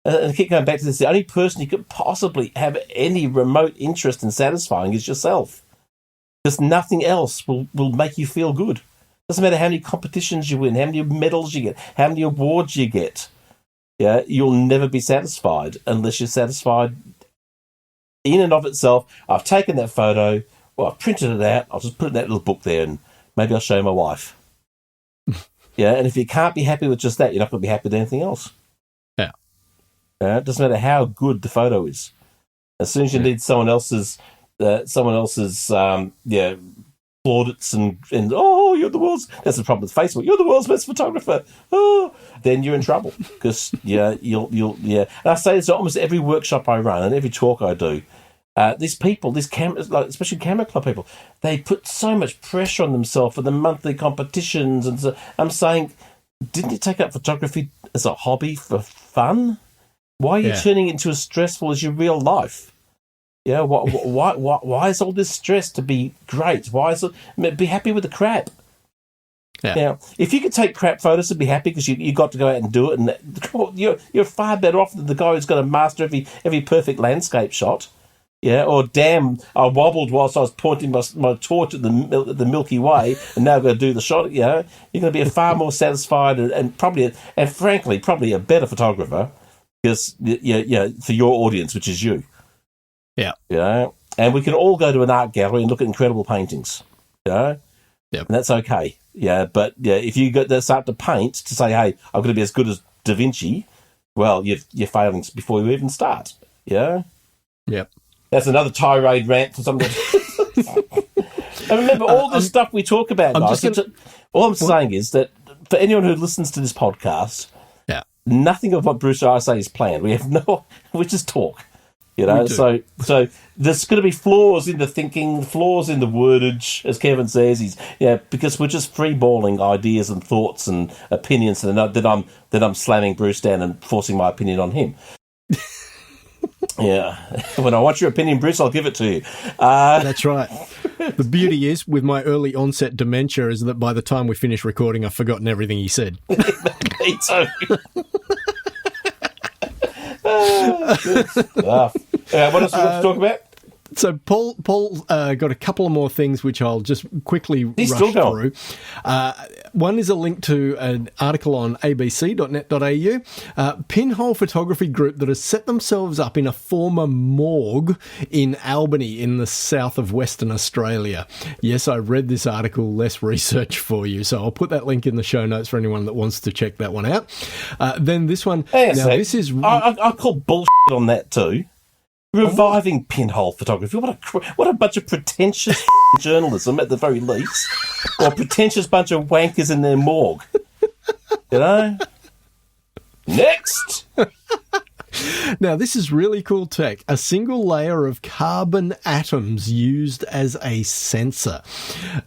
Speaker 3: I keep going back to this. The only person you could possibly have any remote interest in satisfying is yourself. Because nothing else will make you feel good. Doesn't matter how many competitions you win, how many medals you get, how many awards you get. Yeah, you'll never be satisfied unless you're satisfied in and of itself. I've taken that photo, I've printed it out, I'll just put it in that little book there, and maybe I'll show my wife. Yeah, and if you can't be happy with just that, you're not going to be happy with anything else.
Speaker 2: Yeah.
Speaker 3: It doesn't matter how good the photo is. As soon as you need someone else's plaudits and you're the world's. That's the problem with Facebook. You're the world's best photographer. Then you're in trouble because you'll. And I say this at almost every workshop I run and every talk I do. These people, these cameras, like especially camera club people, they put so much pressure on themselves for the monthly competitions, and so I'm saying, didn't you take up photography as a hobby for fun? Why are you turning it into as stressful as your real life? Yeah, why is all this stress to be great? Why is it be happy with the crap? Yeah. Now, if you could take crap photos and be happy because you got to go out and do it, and you're far better off than the guy who's got to master every perfect landscape shot. Yeah, or damn, I wobbled whilst I was pointing my torch at the Milky Way, and now I've got to do the shot. You're going to be a far more satisfied and frankly probably a better photographer because for your audience, which is you. Yeah. And we can all go to an art gallery and look at incredible paintings. Yep. And that's okay. Yeah. But if you start to paint to say, hey, I'm going to be as good as Da Vinci, well, you're failing before you even start. Yeah.
Speaker 2: Yep.
Speaker 3: That's another tirade rant for something. And remember, all this stuff we talk about, guys. All I'm saying is that for anyone who listens to this podcast, nothing of what Bruce and I say is planned. We just talk. So there's going to be flaws in the thinking, flaws in the wordage, as Kevin says. Because we're just freeballing ideas and thoughts and opinions, and that I'm slamming Bruce down and forcing my opinion on him. Yeah, when I want your opinion, Bruce, I'll give it to you.
Speaker 2: That's right. The beauty is, with my early onset dementia, is that by the time we finish recording, I've forgotten everything he said.
Speaker 3: Me too. Good stuff. What else we got to talk about?
Speaker 2: So Paul got a couple of more things which I'll just quickly rush through. One is a link to an article on abc.net.au. Pinhole Photography Group that has set themselves up in a former morgue in Albany in the south of Western Australia. Yes, I read this article, less research for you, so I'll put that link in the show notes for anyone that wants to check that one out. Then this one...
Speaker 3: this is... I call bullshit on that too. Reviving pinhole photography. What a bunch of pretentious journalism at the very least. Or a pretentious bunch of wankers in their morgue. You know? Next!
Speaker 2: Now, this is really cool tech. A single layer of carbon atoms used as a sensor,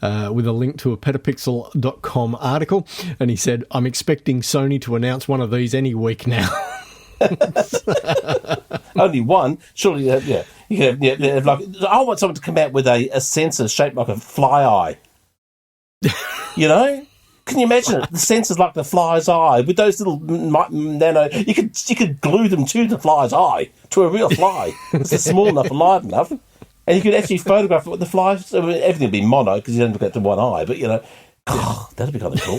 Speaker 2: with a link to a petapixel.com article. And he said, I'm expecting Sony to announce one of these any week now.
Speaker 3: Only one, surely. Yeah, you can have like. I want someone to come out with a sensor shaped like a fly eye. You know, can you imagine it? The sensor's like the fly's eye with those little nano. You could glue them to the fly's eye, to a real fly. It's small enough and light enough, and you could actually photograph it with the fly. Everything would be mono because you don't look at the one eye, but you know. Oh, that'd be kind of cool.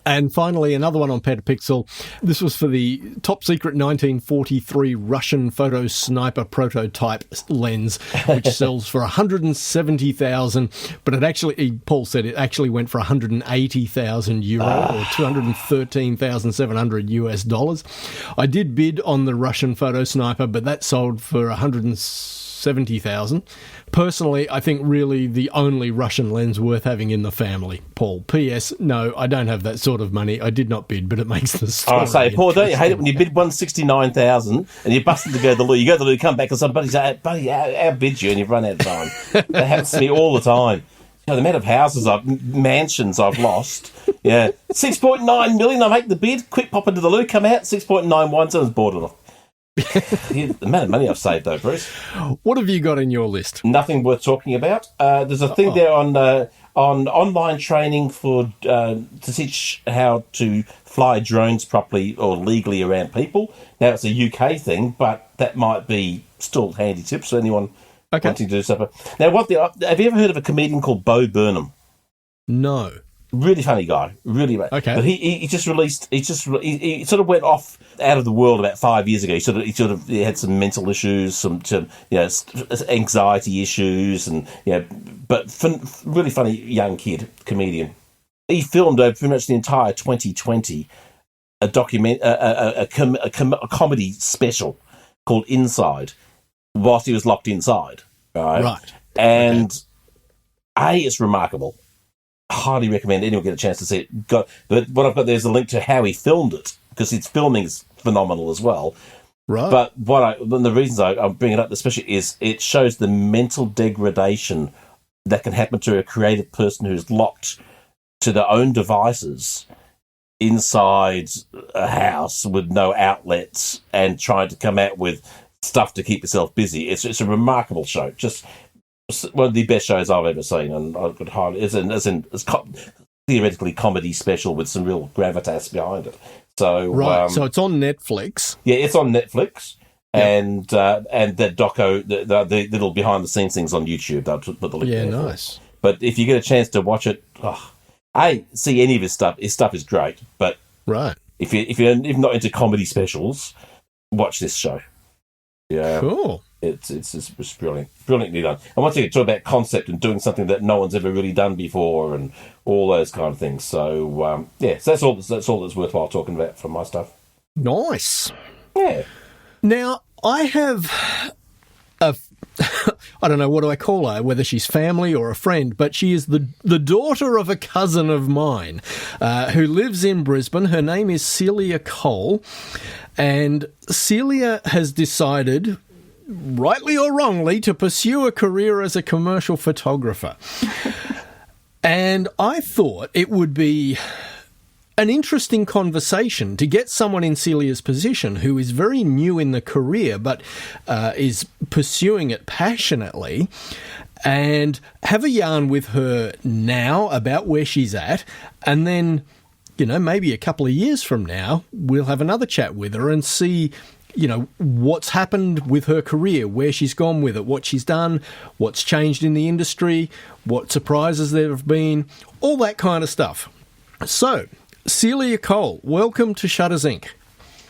Speaker 2: And finally, another one on Petapixel. This was for the top secret 1943 Russian photo sniper prototype lens, which sells for $170,000. But it actually, Paul said, it actually went for €180,000 or $213,700 US. I did bid on the Russian photo sniper, but that sold for $170,000. Personally, I think really the only Russian lens worth having in the family. Paul, P.S. No, I don't have that sort of money. I did not bid, but it makes the story.
Speaker 3: I say, Paul, don't you hate it when you bid $169,000 and you're busting to go to the loo? You go to the loo, come back and somebody say, buddy, how bid you? And you've run out of time. That happens to me all the time. You know, the amount of mansions I've lost. Yeah, 6.9 million. I make the bid. Quick, pop into the loo, come out. 6.91. Someone's bought it off. The amount of money I've saved though, Bruce.
Speaker 2: What have you got in your list?
Speaker 3: Nothing worth talking about. There's a thing there on online training for to teach how to fly drones properly or legally around people. Now it's a UK thing, but that might be still handy tips for anyone wanting to do something. Now, have you ever heard of a comedian called Bo Burnham?
Speaker 2: No.
Speaker 3: Really funny guy, really.
Speaker 2: Okay.
Speaker 3: But he sort of went off out of the world about 5 years ago. He had some mental issues, some anxiety issues, and but really funny young kid comedian. He filmed over pretty much the entire 2020 a comedy special called Inside, whilst he was locked inside. Right. And it's remarkable. Highly recommend anyone get a chance to see it. But what I've got there is a link to how he filmed it, because his filming is phenomenal as well.
Speaker 2: Right.
Speaker 3: But one of the reasons I bring it up especially is it shows the mental degradation that can happen to a creative person who's locked to their own devices inside a house with no outlets and trying to come out with stuff to keep yourself busy. It's a remarkable show. Just one of the best shows I've ever seen, and I could highly it's theoretically comedy special with some real gravitas behind it. So
Speaker 2: so it's on Netflix.
Speaker 3: Yeah, it's on Netflix, and the doco, the little behind the scenes things on YouTube. I'll put the link there. Yeah,
Speaker 2: nice.
Speaker 3: But if you get a chance to watch it, see any of his stuff is great. But if you're not into comedy specials, watch this show. Yeah,
Speaker 2: cool.
Speaker 3: It's brilliantly done. And once you talk about concept and doing something that no one's ever really done before, and all those kind of things. So so that's all that's worthwhile talking about from my stuff.
Speaker 2: Nice.
Speaker 3: Yeah.
Speaker 2: Now I have I don't know, what do I call her? Whether she's family or a friend, but she is the daughter of a cousin of mine who lives in Brisbane. Her name is Celia Cole, and Celia has decided, rightly or wrongly, to pursue a career as a commercial photographer. And I thought it would be an interesting conversation to get someone in Celia's position who is very new in the career but is pursuing it passionately, and have a yarn with her now about where she's at, and then, maybe a couple of years from now, we'll have another chat with her and see what's happened with her career, where she's gone with it, what she's done, what's changed in the industry, what surprises there have been, all that kind of stuff. So, Celia Cole, welcome to Shutters Inc.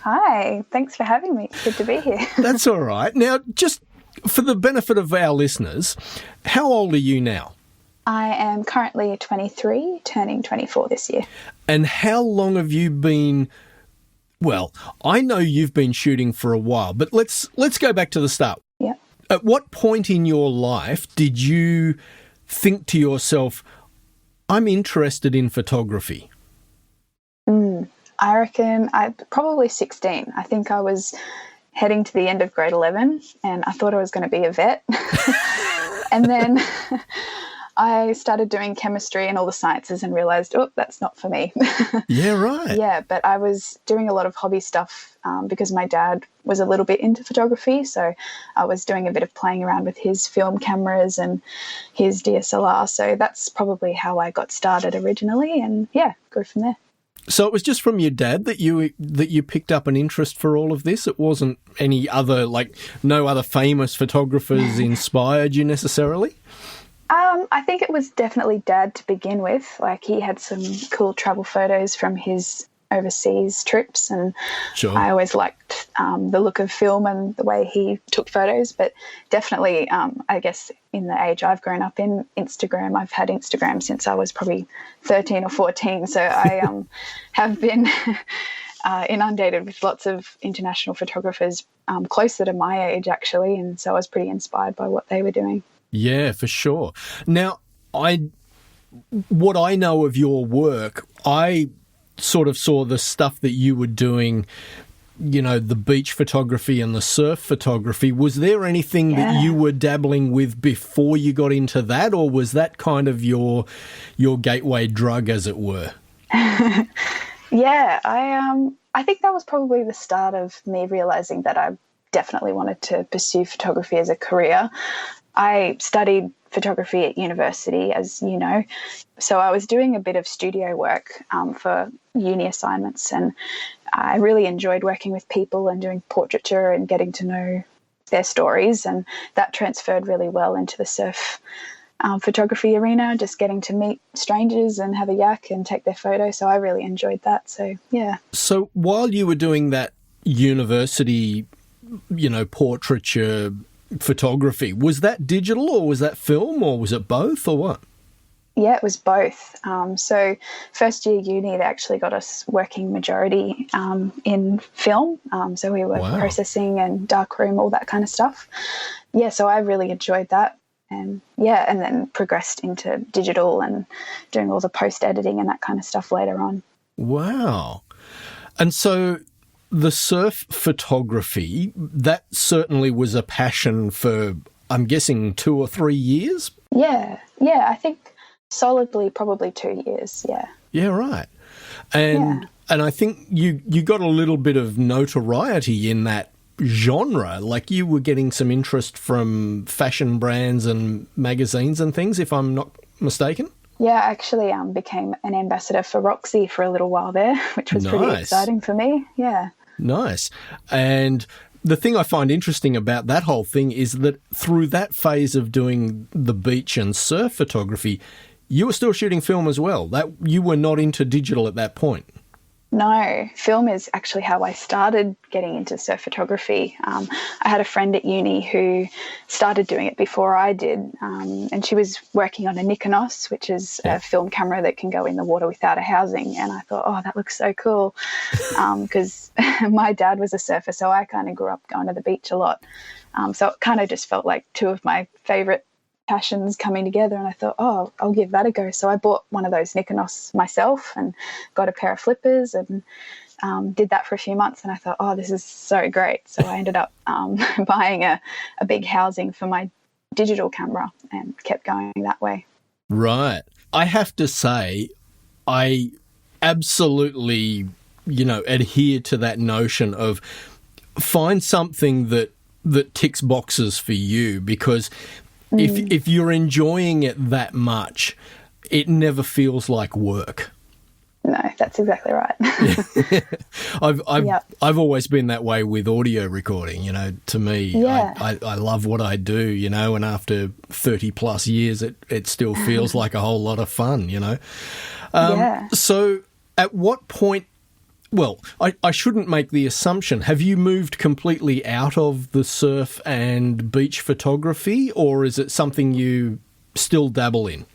Speaker 4: Hi, thanks for having me. It's good to be here.
Speaker 2: That's all right. Now, just for the benefit of our listeners, how old are you now?
Speaker 4: I am currently 23, turning 24 this year.
Speaker 2: And how long have you been... Well, I know you've been shooting for a while, but let's go back to the start.
Speaker 4: Yeah.
Speaker 2: At what point in your life did you think to yourself, I'm interested in photography?
Speaker 4: I reckon probably 16. I think I was heading to the end of grade 11 and I thought I was going to be a vet. And then I started doing chemistry and all the sciences and realised, that's not for me.
Speaker 2: Yeah, right.
Speaker 4: Yeah, but I was doing a lot of hobby stuff because my dad was a little bit into photography. So I was doing a bit of playing around with his film cameras and his DSLR. So that's probably how I got started originally and, grew from there.
Speaker 2: So it was just from your dad that you picked up an interest for all of this? It wasn't any other, no other famous photographers inspired you necessarily?
Speaker 4: I think it was definitely Dad to begin with. He had some cool travel photos from his overseas trips, and
Speaker 2: sure.
Speaker 4: I always liked the look of film and the way he took photos. But definitely, I guess in the age I've grown up in, Instagram, I've had Instagram since I was probably 13 or 14. So I have been inundated with lots of international photographers closer to my age, actually. And so I was pretty inspired by what they were doing. Yeah,
Speaker 2: for sure. Now, what I know of your work, I sort of saw the stuff that you were doing, the beach photography and the surf photography. Was there anything that you were dabbling with before you got into that, or was that kind of your gateway drug, as it were?
Speaker 4: Yeah, I think that was probably the start of me realising that I definitely wanted to pursue photography as a career. I studied photography at university, as you know, so I was doing a bit of studio work for uni assignments, and I really enjoyed working with people and doing portraiture and getting to know their stories, and that transferred really well into the surf photography arena, just getting to meet strangers and have a yak and take their photo, so I really enjoyed that, so yeah.
Speaker 2: So while you were doing that university, portraiture photography, was that digital or was that film or was it both or what?
Speaker 4: Yeah, it was both. So first year uni, they actually got us working majority in film. So we were processing and darkroom, all that kind of stuff. Yeah, so I really enjoyed that. And then progressed into digital and doing all the post-editing and that kind of stuff later on. Wow.
Speaker 2: And so the surf photography, that certainly was a passion for, I'm guessing, 2 or 3 years?
Speaker 4: Yeah, I think solidly probably 2 years, yeah.
Speaker 2: Yeah, right. And I think you got a little bit of notoriety in that genre, you were getting some interest from fashion brands and magazines and things, if I'm not mistaken?
Speaker 4: Yeah, I actually became an ambassador for Roxy for a little while there, which was pretty exciting for me, yeah.
Speaker 2: Nice. And the thing I find interesting about that whole thing is that through that phase of doing the beach and surf photography, you were still shooting film as well. That you were not into digital at that point.
Speaker 4: No, film is actually how I started getting into surf photography. I had a friend at uni who started doing it before I did, and she was working on a Nikonos, which is a film camera that can go in the water without a housing. And I thought, that looks so cool, because my dad was a surfer, so I kind of grew up going to the beach a lot. So it kind of just felt like two of my favourite passions coming together, and I thought, I'll give that a go. So I bought one of those Nikonos myself and got a pair of flippers and did that for a few months, and I thought, this is so great. So I ended up buying a big housing for my digital camera and kept going that way. Right.
Speaker 2: I have to say, I absolutely, adhere to that notion of find something that ticks boxes for you, because if you're enjoying it that much, it never feels like work.
Speaker 4: No, that's exactly right.
Speaker 2: I've always been that way with audio recording. To me, I love what I do. And after 30 plus years, it still feels like a whole lot of fun. So, at what point? Well, I shouldn't make the assumption. Have you moved completely out of the surf and beach photography, or is it something you still dabble in?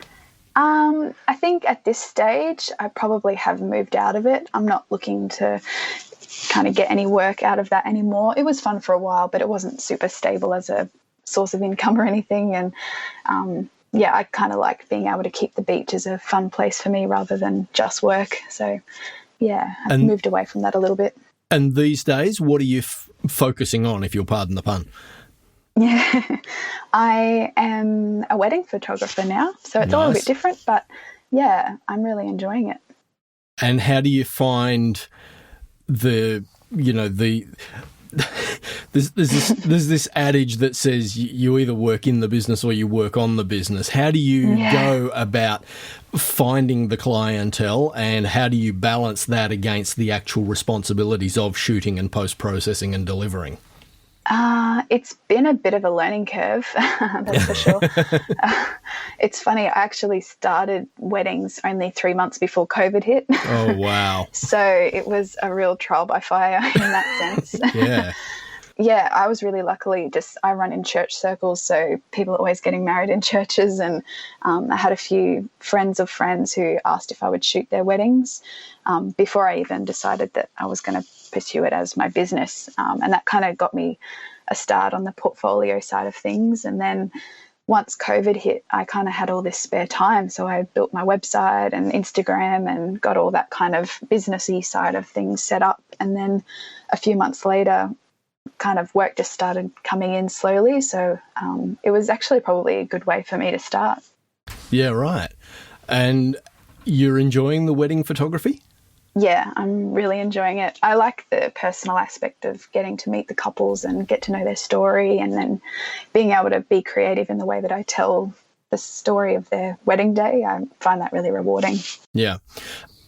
Speaker 4: I think at this stage, I probably have moved out of it. I'm not looking to kind of get any work out of that anymore. It was fun for a while, but it wasn't super stable as a source of income or anything. And I kind of like being able to keep the beach as a fun place for me rather than just work. So, I've moved away from that a little bit.
Speaker 2: And these days, what are you focusing on, if you'll pardon the pun?
Speaker 4: Yeah, I am a wedding photographer now, so it's a little bit different, but I'm really enjoying it.
Speaker 2: And how do you find there's this adage that says you either work in the business or you work on the business. How do you go about finding the clientele, and how do you balance that against the actual responsibilities of shooting and post-processing and delivering?
Speaker 4: It's been a bit of a learning curve, that's for sure. It's funny, I actually started weddings only 3 months before COVID hit.
Speaker 2: Oh, wow.
Speaker 4: So it was a real trial by fire in that sense.
Speaker 2: Yeah.
Speaker 4: I was really luckily I run in church circles, so people are always getting married in churches, and I had a few friends of friends who asked if I would shoot their weddings before I even decided that I was going to pursue it as my business, and that kind of got me a start on the portfolio side of things. And then once COVID hit, I kind of had all this spare time, so I built my website and Instagram and got all that kind of businessy side of things set up. And then a few months later, kind of work just started coming in slowly, so it was actually probably a good way for me to start.
Speaker 2: Yeah, right. And you're enjoying the wedding photography?
Speaker 4: Yeah, I'm really enjoying it. I like the personal aspect of getting to meet the couples and get to know their story, and then being able to be creative in the way that I tell the story of their wedding day. I find that really rewarding. Yeah.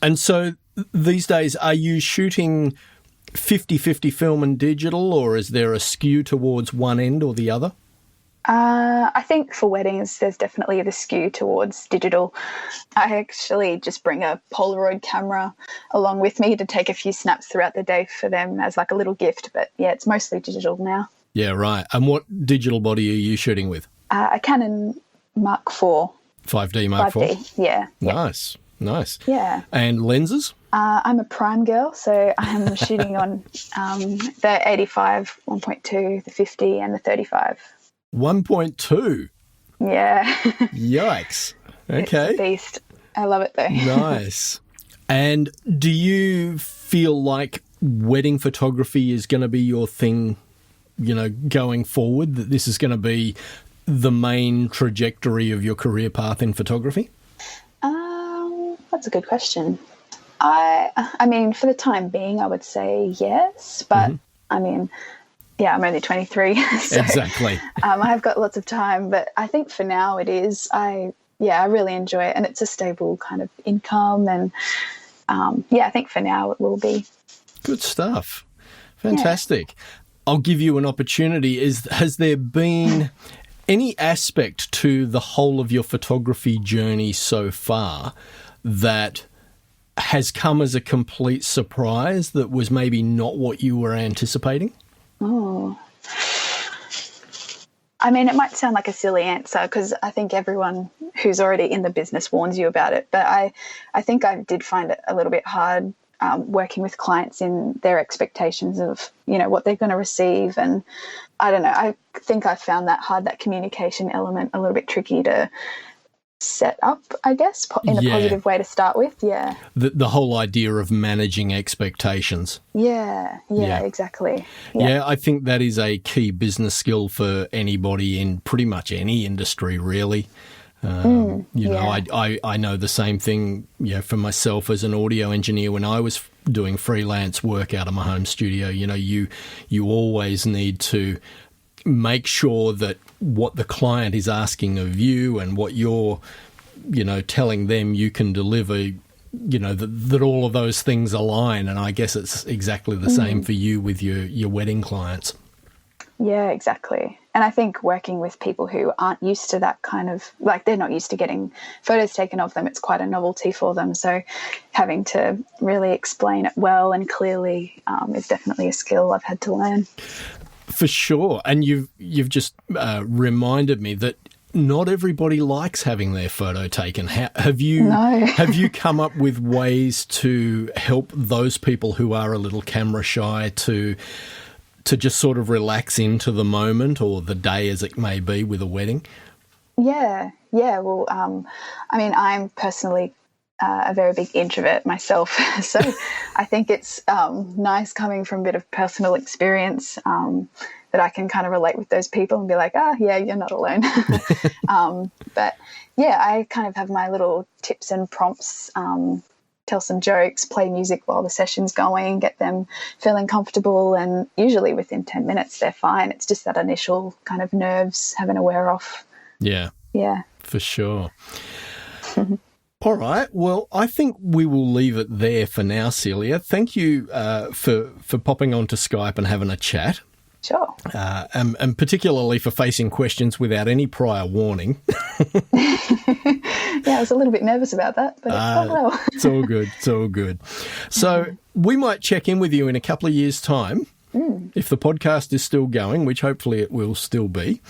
Speaker 2: And so these days, are you shooting 50-50 film and digital, or is there a skew towards one end or the other?
Speaker 4: I think for weddings, there's definitely the skew towards digital. I actually just bring a Polaroid camera along with me to take a few snaps throughout the day for them as like a little gift. But it's mostly digital now. Yeah,
Speaker 2: right. And what digital body are you shooting with?
Speaker 4: A Canon Mark IV.
Speaker 2: 5D Mark IV?
Speaker 4: 5D, yeah.
Speaker 2: Nice.
Speaker 4: Yeah.
Speaker 2: And lenses?
Speaker 4: I'm a prime girl, so I'm shooting on the 85, 1.2, the 50 and the 35.
Speaker 2: 1.2?
Speaker 4: Yeah.
Speaker 2: Yikes. Okay.
Speaker 4: It's a beast. I love it though.
Speaker 2: Nice. And do you feel like wedding photography is going to be your thing, going forward, that this is going to be the main trajectory of your career path in photography?
Speaker 4: That's a good question. I mean, for the time being, I would say yes, but I mean, I'm only 23, so
Speaker 2: exactly.
Speaker 4: I have got lots of time, but I think for now it is. I really enjoy it, and it's a stable kind of income, and I think for now it will be.
Speaker 2: Good stuff. Fantastic. Yeah. I'll give you an opportunity. Has there been any aspect to the whole of your photography journey so far that has come as a complete surprise, that was maybe not what you were anticipating?
Speaker 4: Oh, I mean, it might sound like a silly answer because I think everyone who's already in the business warns you about it. But I think I did find it a little bit hard working with clients in their expectations of, what they're going to receive. And I don't know, I think I found that hard, that communication element, a little bit tricky to set up, I guess, in a positive way to start with. Yeah.
Speaker 2: The whole idea of managing expectations.
Speaker 4: Yeah, exactly.
Speaker 2: Yeah, I think that is a key business skill for anybody in pretty much any industry, really. I know the same thing, for myself as an audio engineer when I was doing freelance work out of my home studio. You always need to make sure that what the client is asking of you and what you're, telling them you can deliver that all of those things align. And I guess it's exactly the same for you with your wedding clients.
Speaker 4: Yeah, exactly. And I think working with people who aren't used to that kind of, like, they're not used to getting photos taken of them, it's quite a novelty for them. So having to really explain it well and clearly is definitely a skill I've had to learn.
Speaker 2: For sure. And you've just reminded me that not everybody likes having their photo taken. Have you come up with ways to help those people who are a little camera shy to just sort of relax into the moment or the day as it may be with a wedding?
Speaker 4: Yeah. Well, I mean, I'm personally a very big introvert myself. So I think it's nice coming from a bit of personal experience that I can kind of relate with those people and be like, yeah, you're not alone. But yeah, I kind of have my little tips and prompts, tell some jokes, play music while the session's going, get them feeling comfortable, and usually within 10 minutes they're fine. It's just that initial kind of nerves having to wear off. Yeah.
Speaker 2: For sure. All right. Well, I think we will leave it there for now, Celia. Thank you for popping onto Skype and having a chat.
Speaker 4: Sure.
Speaker 2: And particularly for facing questions without any prior warning.
Speaker 4: Yeah, I was a little bit nervous about that, but it's gone well.
Speaker 2: It's all good. It's all good. So we might check in with you in a couple of years' time, if the podcast is still going, which hopefully it will still be.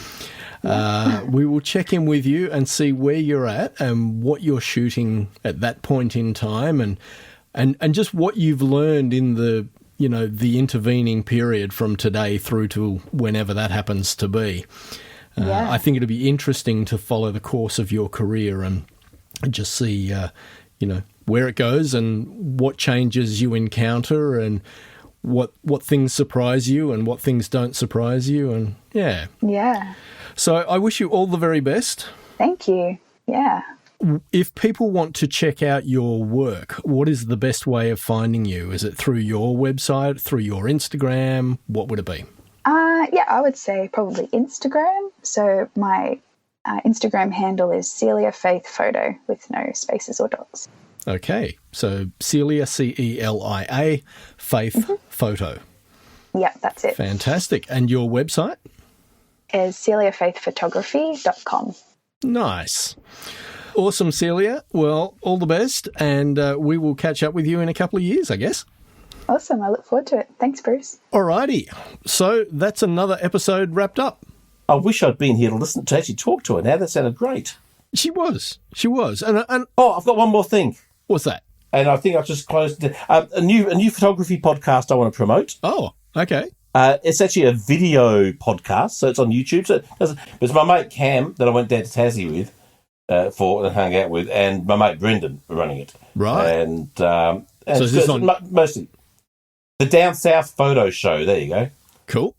Speaker 2: We will check in with you and see where you're at and what you're shooting at that point in time, and just what you've learned in the intervening period from today through to whenever that happens to be. I think it'll be interesting to follow the course of your career and just see, where it goes and what changes you encounter and what things surprise you and what things don't surprise you. And yeah. So I wish you all the very best.
Speaker 4: Thank you. Yeah.
Speaker 2: If people want to check out your work, what is the best way of finding you? Is it through your website, through your Instagram? What would it be?
Speaker 4: Yeah, I would say probably Instagram. So my Instagram handle is Celia Faith Photo with no spaces or dots.
Speaker 2: Okay, so Celia, Celia, Faith Photo.
Speaker 4: Yeah, that's it.
Speaker 2: Fantastic. And your website?
Speaker 4: Is celiafaithphotography.com.
Speaker 2: Nice. Awesome, Celia. Well, all the best, and we will catch up with you in a couple of years, I guess.
Speaker 4: Awesome. I look forward to it. Thanks, Bruce.
Speaker 2: All righty. So that's another episode wrapped up.
Speaker 3: I wish I'd been here to actually talk to her now. That sounded great.
Speaker 2: She was. And
Speaker 3: oh, I've got one more thing.
Speaker 2: What's that?
Speaker 3: And I think I've just closed it. A new photography podcast I want to promote.
Speaker 2: Oh, okay.
Speaker 3: It's actually a video podcast, so it's on YouTube. So it's my mate Cam that I went down to Tassie with and hung out with, and my mate Brendan were running it.
Speaker 2: Right.
Speaker 3: And
Speaker 2: so is this on
Speaker 3: mostly the Down South Photo Show? There you go.
Speaker 2: Cool.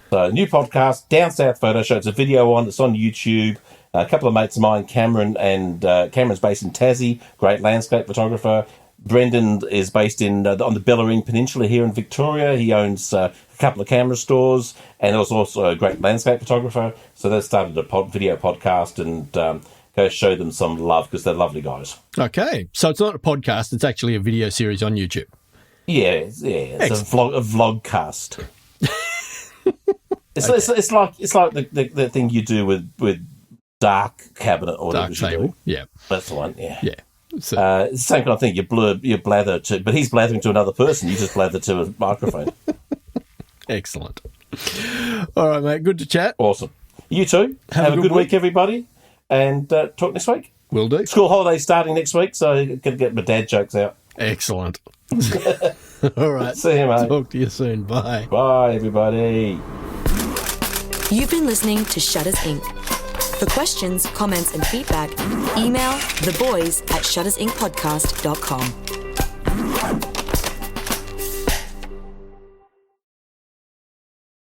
Speaker 3: So new podcast, Down South Photo Show. It's a video on. It's on YouTube. A couple of mates of mine, Cameron, and Cameron's based in Tassie, great landscape photographer. Brendan is based on the Bellarine Peninsula here in Victoria. He owns a couple of camera stores and is also a great landscape photographer. So they started a video podcast and go show them some love because they're lovely guys. Okay.
Speaker 2: So it's not a podcast, it's actually a video series on YouTube.
Speaker 3: Yeah. It's a vlogcast. It's like the thing you do with Dark Cabinet or
Speaker 2: Dark Table. Yeah.
Speaker 3: That's the one, yeah.
Speaker 2: Yeah. So,
Speaker 3: it's the same kind of thing. You blather to, but he's blathering to another person. You just blather to a microphone.
Speaker 2: Excellent. All right, mate. Good to chat.
Speaker 3: Awesome. You too. Have a good week, everybody. And talk next week.
Speaker 2: Will do.
Speaker 3: School holidays starting next week, so I can get my dad jokes out.
Speaker 2: Excellent. All right.
Speaker 3: See you, mate.
Speaker 2: Talk to you soon. Bye.
Speaker 3: Bye, everybody.
Speaker 1: You've been listening to Shutters Inc. For questions, comments, and feedback, email theboys@shuttersincpodcast.com.